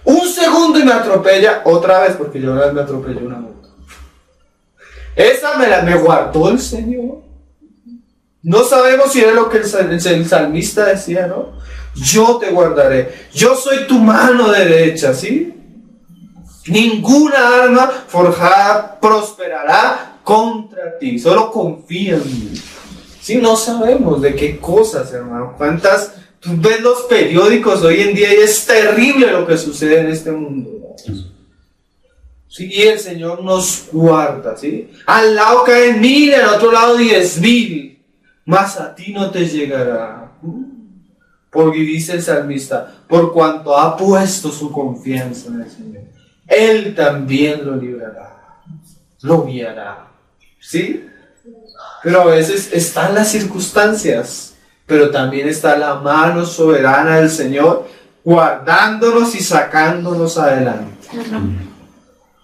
Un segundo y me atropella otra vez, porque yo una vez me atropellé una moto. Esa me guardó el Señor. No sabemos si era lo que el salmista decía, ¿no? Yo te guardaré, yo soy tu mano derecha, ¿sí? Ninguna arma forjada prosperará contra ti, solo confía en mí. Si no sabemos de qué cosas, hermano, tú ves los periódicos hoy en día y es terrible lo que sucede en este mundo. Sí, y el Señor nos guarda, ¿sí? Al lado caen 1000, al otro lado 10,000, mas a ti no te llegará. Porque dice el salmista, por cuanto ha puesto su confianza en el Señor, Él también lo librará, lo guiará. ¿Sí? Pero a veces están las circunstancias, pero también está la mano soberana del Señor guardándonos y sacándonos adelante.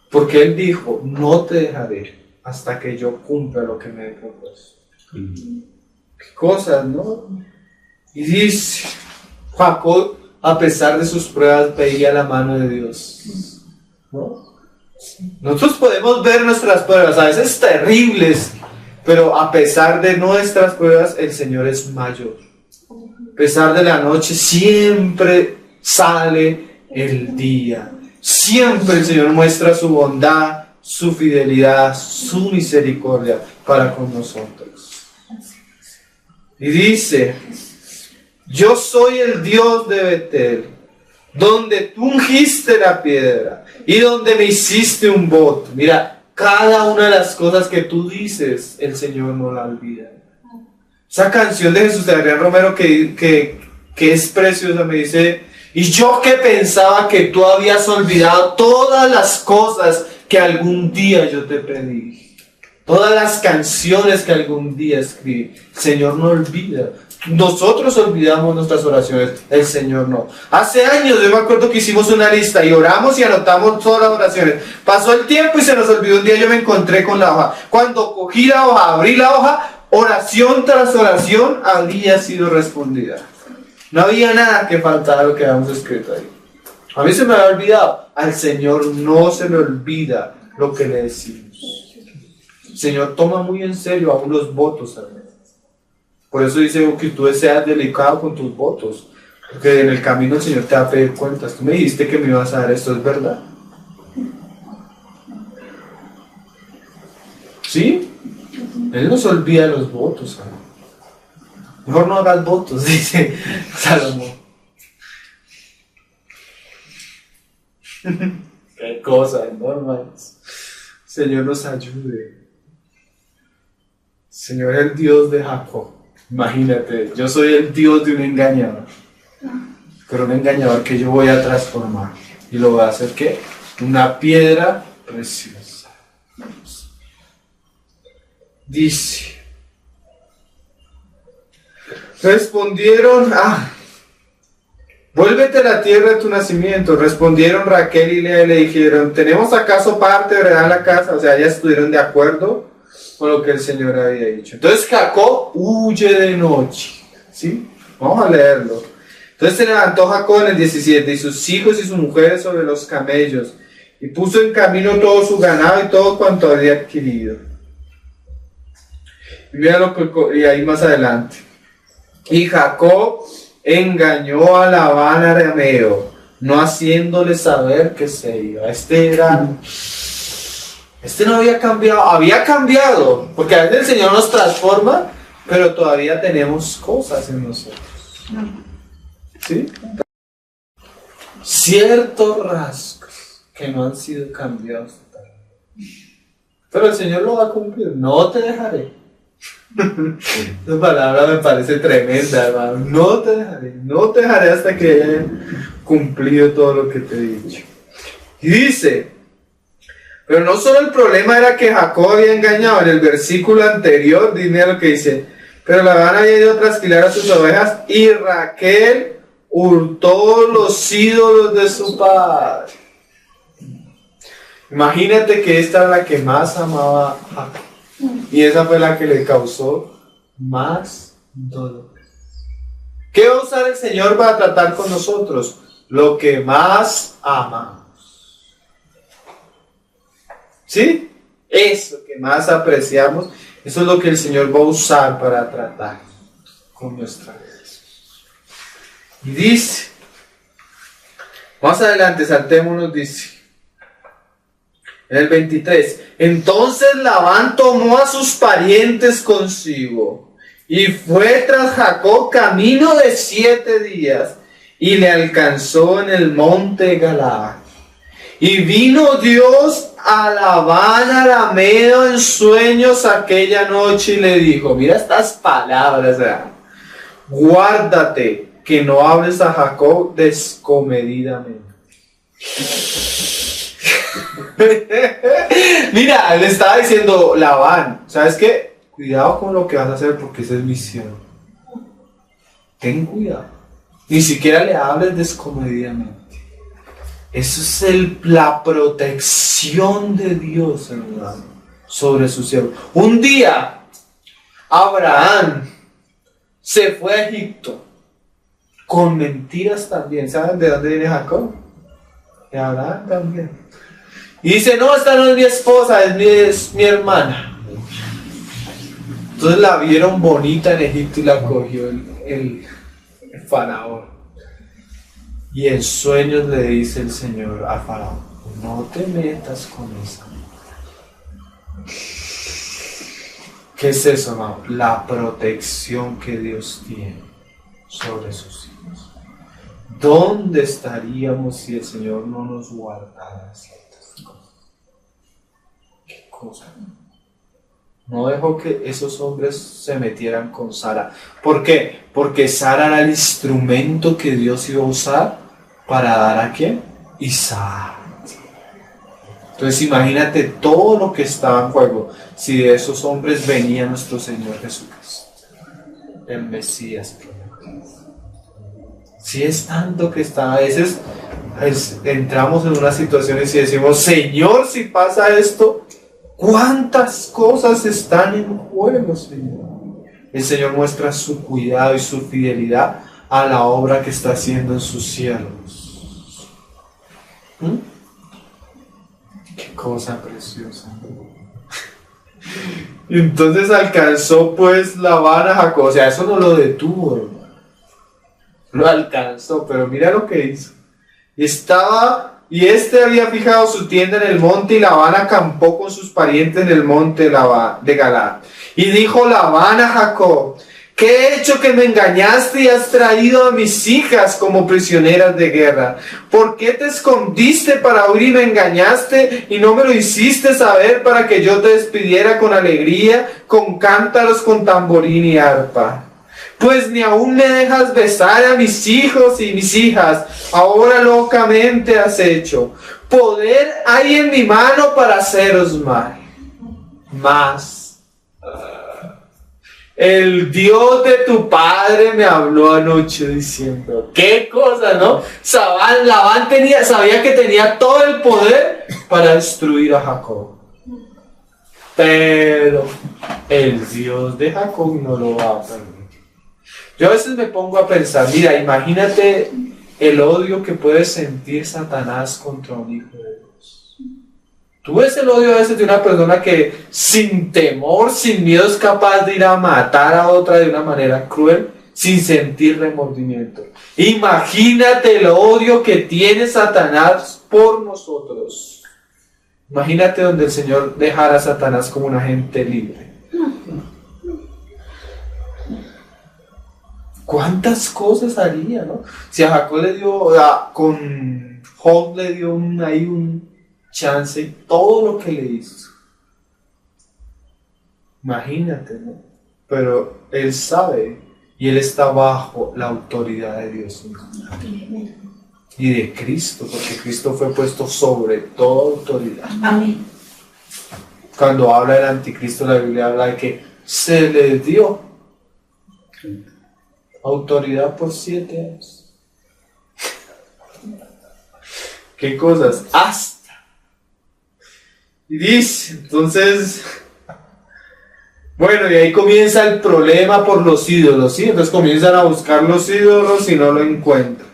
Porque Él dijo, no te dejaré hasta que yo cumpla lo que me he propuesto. Qué cosas, ¿no? Y dice, Jacob, a pesar de sus pruebas, veía la mano de Dios, ¿no? Nosotros podemos ver nuestras pruebas, a veces terribles, pero a pesar de nuestras pruebas, el Señor es mayor. A pesar de la noche, siempre sale el día. Siempre el Señor muestra su bondad, su fidelidad, su misericordia para con nosotros. Y dice, yo soy el Dios de Betel, donde tú ungiste la piedra y donde me hiciste un voto. Mira, cada una de las cosas que tú dices, el Señor no la olvida. Esa canción de Jesús de Adrián Romero que es preciosa, me dice, y yo que pensaba que tú habías olvidado todas las cosas que algún día yo te pedí, todas las canciones que algún día escribí. El Señor no olvida. Nosotros olvidamos nuestras oraciones, el Señor no. Hace años yo me acuerdo que hicimos una lista y oramos y anotamos todas las oraciones. Pasó el tiempo y se nos olvidó. Un día yo me encontré con la hoja. Cuando cogí la hoja, abrí la hoja, oración tras oración había sido respondida. No había nada que faltara lo que habíamos escrito ahí. A mí se me había olvidado. Al Señor no se le olvida lo que le decimos. El Señor toma muy en serio aún los votos, hermano. Por eso dice que tú seas delicado con tus votos, porque en el camino el Señor te va a pedir cuentas. Tú me dijiste que me ibas a dar esto, ¿es verdad? ¿Sí? Él no se olvida de los votos, hermano. Mejor no hagas votos, dice Salomón. Qué cosa, ¿no, hermanos? Señor nos ayude. Señor, el Dios de Jacob. Imagínate, yo soy el Dios de un engañador. pero un engañador que yo voy a transformar. ¿Y lo voy a hacer qué? Una piedra preciosa. Dice, respondieron, vuélvete a la tierra de tu nacimiento. Respondieron Raquel y Lea y le dijeron, ¿tenemos acaso parte de heredar la casa? O sea, ya estuvieron de acuerdo con lo que el Señor había dicho. Entonces Jacob huye de noche. ¿Sí? Vamos a leerlo. Entonces se levantó Jacob en el 17 y sus hijos y sus mujeres sobre los camellos y puso en camino todo su ganado y todo cuanto había adquirido. Y mira lo que, y ahí más adelante. Y Jacob engañó a Labán arameo, no haciéndole saber que se iba. Este no había cambiado, porque a veces el Señor nos transforma, pero todavía tenemos cosas en nosotros. ¿Sí? Ciertos rasgos que no han sido cambiados totalmente. Pero el Señor lo va a cumplir. No te dejaré. Esa palabra me parece tremenda, hermano. No te dejaré hasta que hayan cumplido todo lo que te he dicho. Y dice, pero no solo el problema era que Jacob había engañado. En el versículo anterior, dime lo que dice, pero Labán había ido a trasquilar a sus ovejas y Raquel hurtó los ídolos de su padre. Imagínate que esta es la que más amaba a Jacob. Y esa fue la que le causó más dolor. ¿Qué va a usar el Señor para tratar con nosotros? Lo que más amamos. ¿Sí? Eso que más apreciamos, eso es lo que el Señor va a usar para tratar con nuestra vida. Y dice, más adelante, saltémonos, dice, en el 23, entonces Labán tomó a sus parientes consigo y fue tras Jacob camino de 7 días y le alcanzó en el monte Galaad. Y vino Dios a Labán arameo en sueños aquella noche y le dijo, mira estas palabras, guárdate que no hables a Jacob descomedidamente. Mira, le estaba diciendo Labán, ¿sabes qué? Cuidado con lo que vas a hacer porque esa es misión. Ten cuidado. Ni siquiera le hables descomedidamente. Eso es la protección de Dios, hermano, sobre su siervo. Un día, Abraham se fue a Egipto con mentiras también. ¿Saben de dónde viene Jacob? De Abraham también. Y dice, no, esta no es mi esposa, es mi hermana. Entonces la vieron bonita en Egipto y la cogió el faraón. Y en sueños le dice el Señor a Faraón, no te metas con esa mujer. ¿Qué es eso, hermano? La protección que Dios tiene sobre sus hijos. ¿Dónde estaríamos si el Señor no nos guardara ciertas cosas? ¿Qué cosa? No dejó que esos hombres se metieran con Sara. ¿Por qué? Porque Sara era el instrumento que Dios iba a usar para dar a quién? Isaac. Entonces imagínate todo lo que estaba en juego si de esos hombres venía nuestro Señor Jesucristo, el Mesías. Si es tanto que está, a veces entramos en unas situaciones y decimos, Señor, si pasa esto, ¿cuántas cosas están en juego, Señor? El Señor muestra su cuidado y su fidelidad a la obra que está haciendo en sus siervos. Qué cosa preciosa. Y entonces alcanzó pues Labán a Jacob. O sea, eso no lo detuvo, hermano. Lo alcanzó, pero mira lo que hizo. Y este había fijado su tienda en el monte y Labán acampó con sus parientes en el monte de Galaad. Y dijo Labán a Jacob, ¿qué he hecho que me engañaste y has traído a mis hijas como prisioneras de guerra? ¿Por qué te escondiste para huir y me engañaste y no me lo hiciste saber para que yo te despidiera con alegría, con cántaros, con tamborín y arpa? Pues ni aún me dejas besar a mis hijos y mis hijas. Ahora locamente has hecho. Poder hay en mi mano para haceros mal. Mas el Dios de tu padre me habló anoche diciendo, qué cosa, ¿no? Labán sabía que tenía todo el poder para destruir a Jacob. Pero el Dios de Jacob no lo va a permitir. Yo a veces me pongo a pensar, mira, imagínate el odio que puede sentir Satanás contra un hijo de Dios. Tú ves el odio a veces de una persona que sin temor, sin miedo es capaz de ir a matar a otra de una manera cruel, sin sentir remordimiento. Imagínate el odio que tiene Satanás por nosotros. Imagínate donde el Señor dejara a Satanás como un agente libre. ¿Cuántas cosas haría, no? Si a Jacob le dio, con Job le dio un chance y todo lo que le hizo. Imagínate, ¿no? Pero él sabe y él está bajo la autoridad de Dios y de Cristo, porque Cristo fue puesto sobre toda autoridad. Amén. Cuando habla del anticristo, la Biblia habla de que se le dio autoridad por 7 años. ¿Qué cosas? Hasta. Y dice, entonces, bueno, y ahí comienza el problema por los ídolos, ¿sí? Entonces comienzan a buscar los ídolos y no lo encuentran.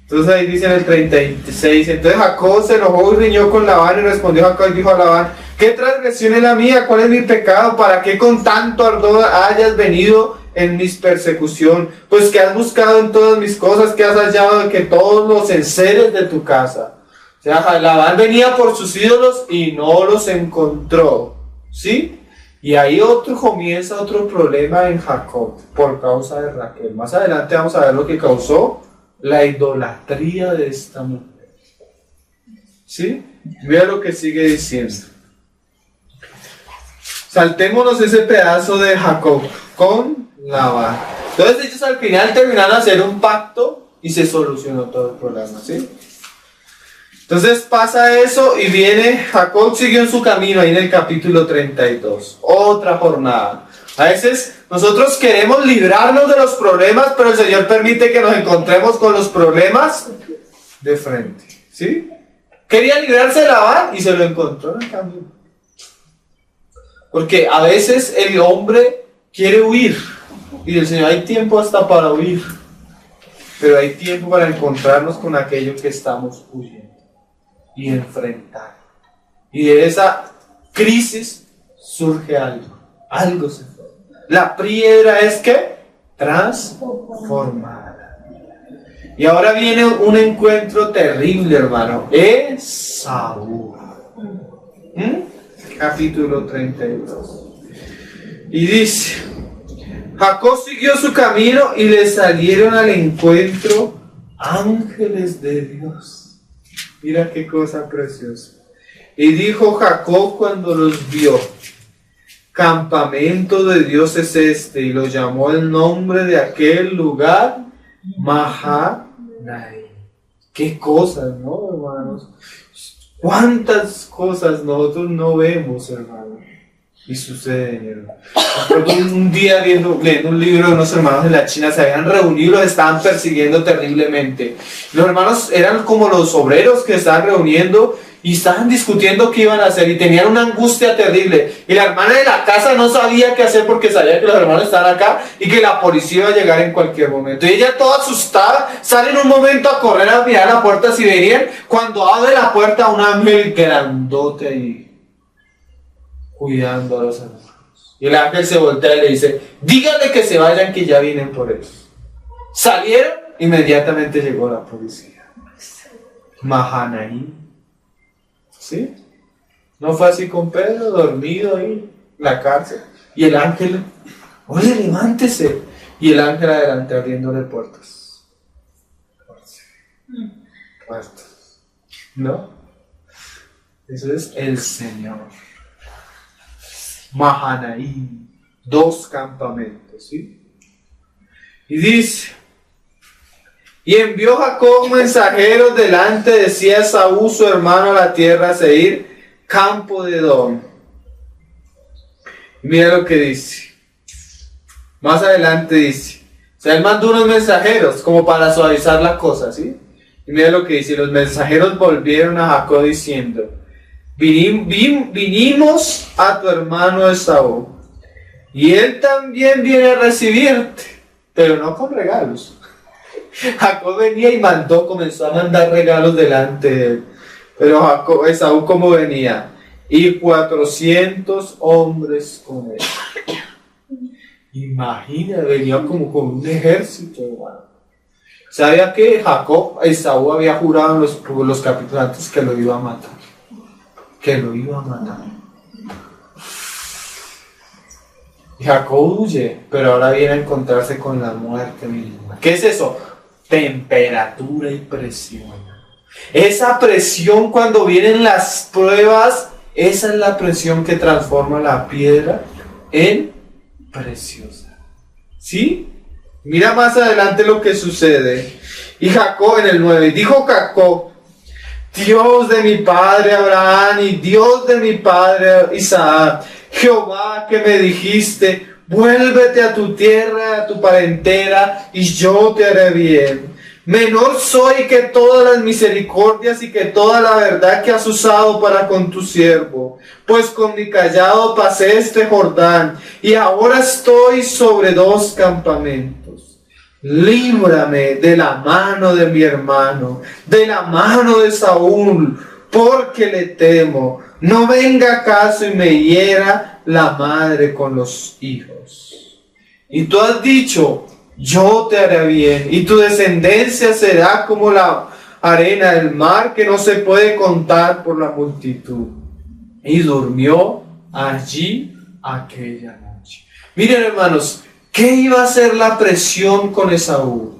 Entonces ahí dice en el 36, entonces Jacob se enojó y riñó con Labán y respondió Jacob y dijo a Labán, ¿qué transgresión es la mía? ¿Cuál es mi pecado? ¿Para qué con tanto ardor hayas venido en mis persecución? Pues que has buscado en todas mis cosas, que has hallado de que todos los enseres de tu casa. O sea, Labán venía por sus ídolos y no los encontró, ¿sí? Y ahí comienza otro problema en Jacob por causa de Raquel. Más adelante vamos a ver lo que causó la idolatría de esta mujer. ¿Sí? Mira lo que sigue diciendo. Saltémonos ese pedazo de Jacob con Labán. Entonces ellos al final terminaron de hacer un pacto y se solucionó todo el problema, ¿sí? Entonces pasa eso y viene, Jacob siguió en su camino ahí en el capítulo 32. Otra jornada. A veces nosotros queremos librarnos de los problemas, pero el Señor permite que nos encontremos con los problemas de frente, ¿sí? Quería librarse de Labán y se lo encontró en el camino. Porque a veces el hombre quiere huir y el Señor, hay tiempo hasta para huir, pero hay tiempo para encontrarnos con aquello que estamos huyendo y enfrentar. Y de esa crisis surge algo se forma. La piedra es que transformada. Y ahora viene un encuentro terrible, hermano. Esaú. Capítulo 32. Y dice, Jacob siguió su camino y le salieron al encuentro ángeles de Dios. Mira qué cosa preciosa. Y dijo Jacob cuando los vio, campamento de Dios es este, y lo llamó el nombre de aquel lugar Mahanaim. Qué cosas, ¿no, hermanos? ¿Cuántas cosas nosotros no vemos, hermanos? Y suceden, hermanos. Un día leyendo un libro de unos hermanos en la China, se habían reunido y los estaban persiguiendo terriblemente. Los hermanos eran como los obreros que estaban reuniendo y estaban discutiendo qué iban a hacer y tenían una angustia terrible. Y la hermana de la casa no sabía qué hacer porque sabía que los hermanos estaban acá y que la policía iba a llegar en cualquier momento. Y ella toda asustada sale en un momento a correr a mirar la puerta si verían. Cuando abre la puerta un ángel grandote ahí cuidando a los hermanos. Y el ángel se voltea y le dice, díganle que se vayan que ya vienen por ellos. Salieron, inmediatamente llegó la policía. Mahanaim. ¿Sí? ¿No fue así con Pedro, dormido ahí en la cárcel? Y el ángel, oye, levántese. Y el ángel adelante abriéndole puertas. Puertas. ¿No? Eso es el Señor. Mahanaim. 2 campamentos, ¿sí? Y dice, y envió Jacob mensajeros delante de sí a Esaú, su hermano, a la tierra Seir, campo de Edom. Mira lo que dice. Más adelante dice, o sea, él mandó unos mensajeros como para suavizar la cosa, ¿sí? Y mira lo que dice, los mensajeros volvieron a Jacob diciendo, vinimos a tu hermano Esaú, y él también viene a recibirte, pero no con regalos. Jacob venía y comenzó a mandar regalos delante de él. Pero Esaú, ¿cómo venía? Y 400 hombres con él. Imagina, venía como con un ejército, hermano. ¿Sabía que Esaú había jurado en los capítulos antes que lo iba a matar? Que lo iba a matar. Y Jacob huye, pero ahora viene a encontrarse con la muerte misma. ¿Qué es eso? Temperatura y presión. Esa presión, cuando vienen las pruebas, esa es la presión que transforma la piedra en preciosa. ¿Sí? Mira más adelante lo que sucede. Y Jacob en el 9, dijo Jacob, Dios de mi padre Abraham y Dios de mi padre Isaac, Jehová que me dijiste, vuélvete a tu tierra, a tu parentela, y yo te haré bien. Menor soy que todas las misericordias y que toda la verdad que has usado para con tu siervo, pues con mi cayado pasé este Jordán, y ahora estoy sobre 2 campamentos. Líbrame de la mano de mi hermano, de la mano de Saúl, porque le temo. No venga acaso y me hiera la madre con los hijos. Y tú has dicho, yo te haré bien, y tu descendencia será como la arena del mar, que no se puede contar por la multitud. Y durmió allí aquella noche. Miren, hermanos, ¿qué iba a ser la presión con Esaú?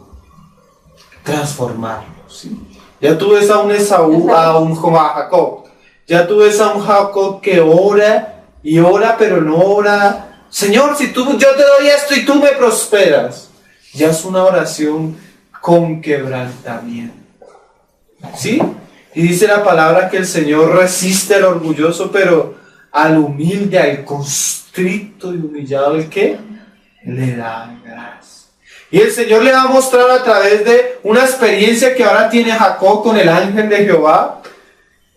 Transformarlo, ¿sí? Ya tú ves a un Esaú, a Jacob. Ya tú ves a un Jacob que ora y ora, pero no ora. Señor, si yo te doy esto y tú me prosperas. Ya es una oración con quebrantamiento. ¿Sí? Y dice la palabra que el Señor resiste al orgulloso, pero al humilde, al constricto y humillado, ¿el qué? Le da gracia. Y el Señor le va a mostrar a través de una experiencia que ahora tiene Jacob con el ángel de Jehová,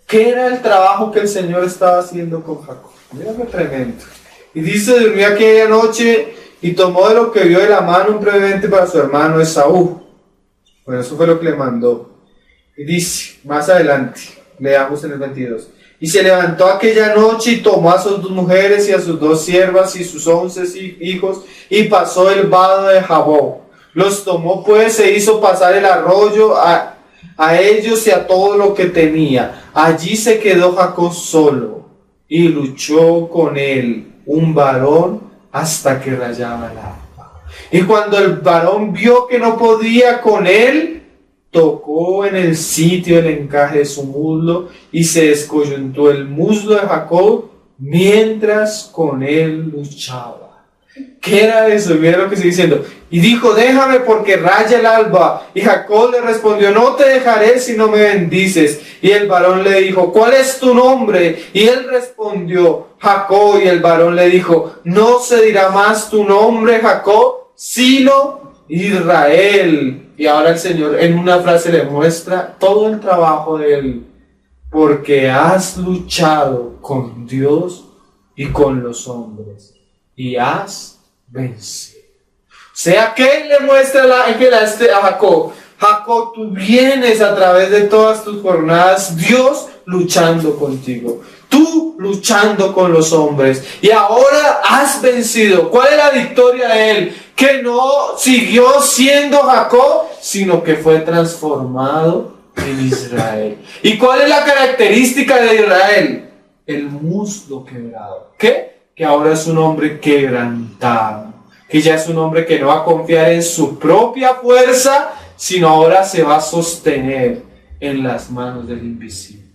qué era el trabajo que el Señor estaba haciendo con Jacob. Mira qué tremendo. Y dice, durmió aquella noche y tomó de lo que vio de la mano un presente para su hermano Esaú. Bueno, eso fue lo que le mandó. Y dice, más adelante, leamos en el 22. Y se levantó aquella noche y tomó a sus 2 mujeres y a sus 2 siervas y sus 11 hijos y pasó el vado de Jaboc. Los tomó pues, se hizo pasar el arroyo a ellos y a todo lo que tenía. Allí se quedó Jacob solo y luchó con él un varón hasta que rayaba el agua. Y cuando el varón vio que no podía con él, tocó en el sitio el encaje de su muslo y se descoyuntó el muslo de Jacob mientras con él luchaba. ¿Qué era eso? Mira lo que sigue diciendo. Y dijo, déjame porque raya el alba. Y Jacob le respondió, no te dejaré si no me bendices. Y el varón le dijo, ¿cuál es tu nombre? Y él respondió, Jacob. Y el varón le dijo, no se dirá más tu nombre, Jacob, sino Israel. Y ahora el Señor en una frase le muestra todo el trabajo de él. Porque has luchado con Dios y con los hombres. Y has vencido. O sea que le muestra el ángel a Jacob. Jacob, tú vienes a través de todas tus jornadas, Dios luchando contigo. Tú luchando con los hombres. Y ahora has vencido. ¿Cuál es la victoria de él? Que no siguió siendo Jacob, sino que fue transformado en Israel. ¿Y cuál es la característica de Israel? El muslo quebrado. ¿Qué? Que ahora es un hombre quebrantado, que ya es un hombre que no va a confiar en su propia fuerza, sino ahora se va a sostener en las manos del invisible.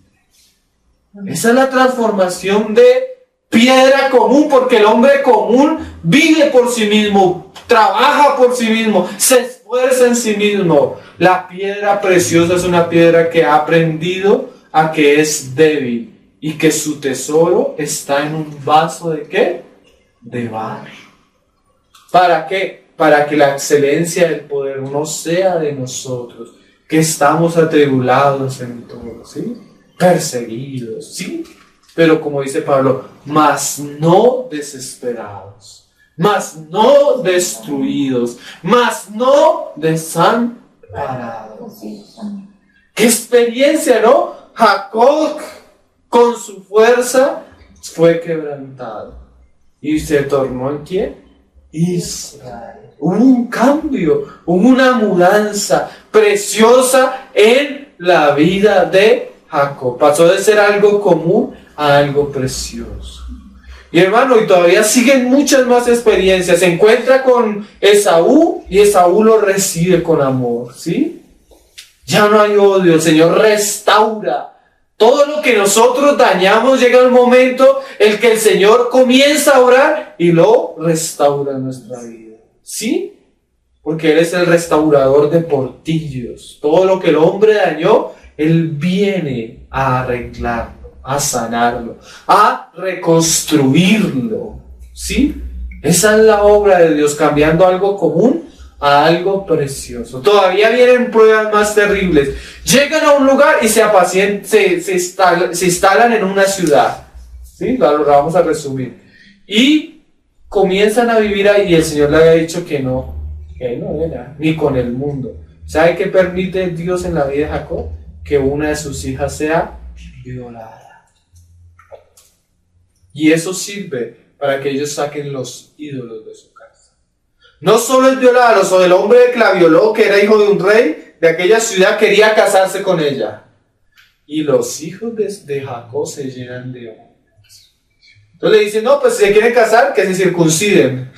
Esa es la transformación de Piedra común, porque el hombre común vive por sí mismo, trabaja por sí mismo, se esfuerza en sí mismo. La piedra preciosa es una piedra que ha aprendido a que es débil y que su tesoro está en un vaso ¿de qué? De barro. ¿Para qué? Para que la excelencia del poder no sea de nosotros, que estamos atribulados en todo, ¿sí? Perseguidos, ¿sí? Pero como dice Pablo, mas no desesperados, mas no destruidos, mas no desamparados. ¡Qué experiencia!, ¿no? Jacob con su fuerza fue quebrantado. ¿Y se tornó en quién? Israel. Hubo un cambio, hubo una mudanza preciosa en la vida de Jacob. Pasó de ser algo común a algo precioso. Y hermano, y todavía siguen muchas más experiencias. Se encuentra con Esaú y Esaú lo recibe con amor, ¿sí? Ya no hay odio, el Señor restaura. Todo lo que nosotros dañamos, llega el momento en que el Señor comienza a orar y lo restaura en nuestra vida. ¿Sí? Porque Él es el restaurador de portillos. Todo lo que el hombre dañó, Él viene a arreglarlo, a sanarlo, a reconstruirlo. ¿Sí? Esa es la obra de Dios, cambiando algo común a algo precioso. Todavía vienen pruebas más terribles. Llegan a un lugar y se instalan en una ciudad. ¿Sí? Lo vamos a resumir. Y comienzan a vivir ahí y el Señor le había dicho que no era, ni con el mundo. ¿Sabe qué permite Dios en la vida de Jacob? Que una de sus hijas sea violada. Y eso sirve para que ellos saquen los ídolos de su casa. No solo es violada, el hombre que la violó, que era hijo de un rey de aquella ciudad, quería casarse con ella. Y los hijos de Jacob se llenan de odio. Entonces le dicen, no, pues si se quieren casar, que se circunciden.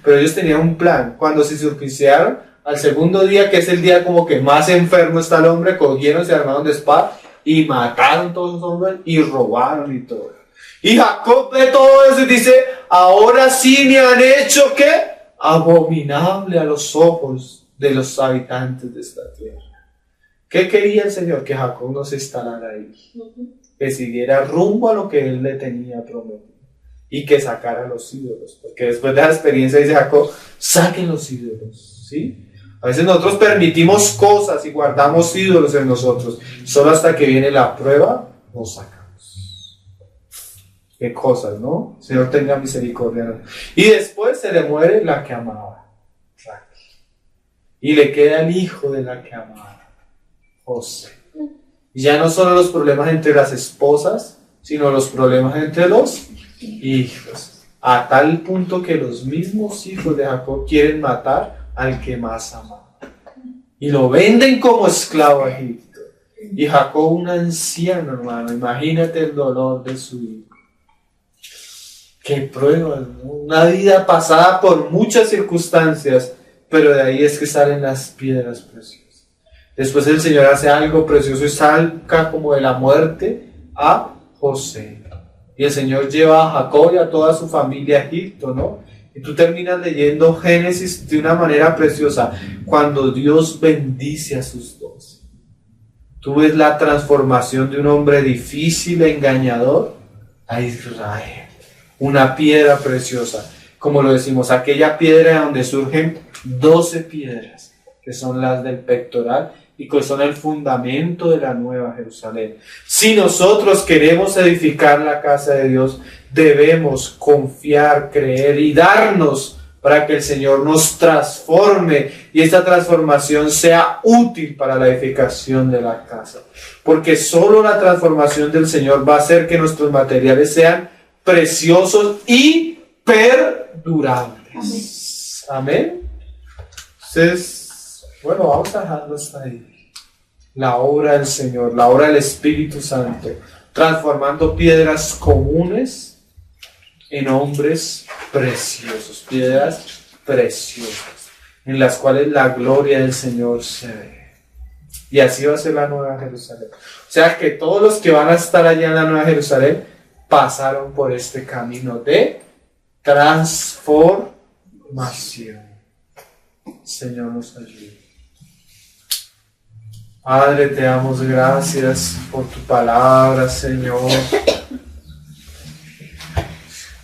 Pero ellos tenían un plan. Cuando se circuncidaron, al segundo día, que es el día como que más enfermo está el hombre, cogieron, se armaron de espada y mataron todos los hombres y robaron y todo. Y Jacob ve todo eso y dice, ahora sí me han hecho, ¿qué? Abominable a los ojos de los habitantes de esta tierra. ¿Qué quería el Señor? Que Jacob no se instalara ahí, que siguiera rumbo a lo que Él le tenía prometido y que sacara los ídolos, porque después de la experiencia dice Jacob, saquen los ídolos, ¿sí? A veces nosotros permitimos cosas y guardamos ídolos en nosotros, solo hasta que viene la prueba los sacamos. Qué cosas, ¿no? El Señor tenga misericordia. Y después se le muere la que amaba, Raquel. Y le queda el hijo de la que amaba, José. Y ya no solo los problemas entre las esposas, sino los problemas entre los hijos. A tal punto que los mismos hijos de Jacob quieren matar al que más amaba. Y lo venden como esclavo a Egipto. Y Jacob, un anciano, hermano, imagínate el dolor de su hijo. Qué prueba, ¿no? Una vida pasada por muchas circunstancias, pero de ahí es que salen las piedras preciosas. Después el Señor hace algo precioso y saca como de la muerte a José. Y el Señor lleva a Jacob y a toda su familia a Egipto, ¿no? Y tú terminas leyendo Génesis de una manera preciosa, cuando Dios bendice a sus 12. Tú ves la transformación de un hombre difícil, engañador, a Israel. Una piedra preciosa, como lo decimos, aquella piedra donde surgen 12 piedras, que son las del pectoral y que son el fundamento de la nueva Jerusalén. Si nosotros queremos edificar la casa de Dios, debemos confiar, creer y darnos para que el Señor nos transforme y esta transformación sea útil para la edificación de la casa. Porque solo la transformación del Señor va a hacer que nuestros materiales sean preciosos y perdurables. Amén. Entonces, bueno, vamos a dejarlo hasta ahí. La obra del Señor, la obra del Espíritu Santo, transformando piedras comunes en hombres preciosos, piedras preciosas, en las cuales la gloria del Señor se ve. Y así va a ser la Nueva Jerusalén. O sea que todos los que van a estar allá en la Nueva Jerusalén pasaron por este camino de transformación. Señor, nos ayude. Padre, te damos gracias por tu palabra, Señor,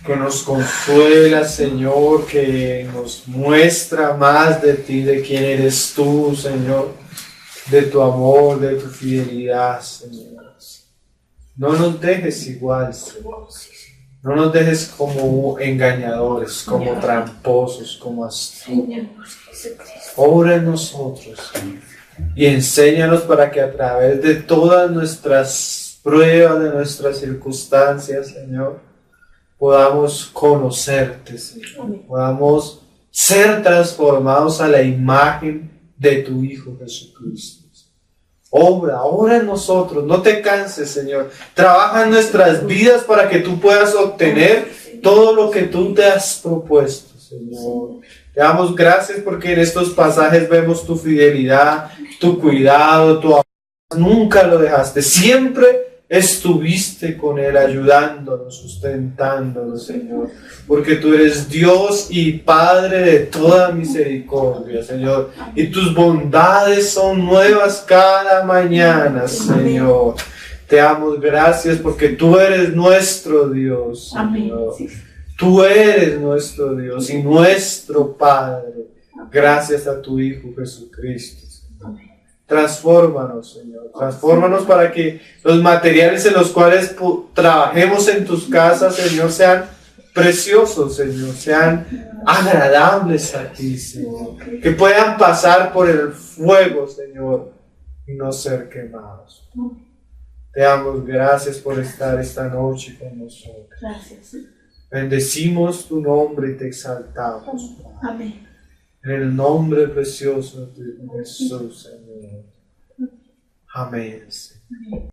que nos consuela, Señor, que nos muestra más de ti, de quién eres tú, Señor, de tu amor, de tu fidelidad, Señor. No nos dejes igual, Señor. No nos dejes como engañadores, como tramposos, como astutos. Obra en nosotros, Señor, y enséñanos para que a través de todas nuestras pruebas, de nuestras circunstancias, Señor, podamos conocerte, Señor. Podamos ser transformados a la imagen de tu Hijo Jesucristo. Obra en nosotros, no te canses, Señor. Trabaja en nuestras vidas para que tú puedas obtener todo lo que tú te has propuesto, Señor. Te damos gracias porque en estos pasajes vemos tu fidelidad, tu cuidado, tu amor. Nunca lo dejaste, siempre estuviste con Él, ayudándonos, sustentándonos, Señor, porque tú eres Dios y Padre de toda misericordia, Señor, y tus bondades son nuevas cada mañana, Señor. Te damos gracias porque tú eres nuestro Dios, Señor. Tú eres nuestro Dios y nuestro Padre, gracias a tu Hijo Jesucristo, Señor. Transfórmanos, Señor. Transfórmanos para que los materiales en los cuales trabajemos en tus casas, Señor, sean preciosos, Señor. Sean agradables a ti, Señor. Que puedan pasar por el fuego, Señor, y no ser quemados. Te damos gracias por estar esta noche con nosotros. Gracias. Bendecimos tu nombre y te exaltamos. Amén. En el nombre precioso de Jesús, Señor. Amén.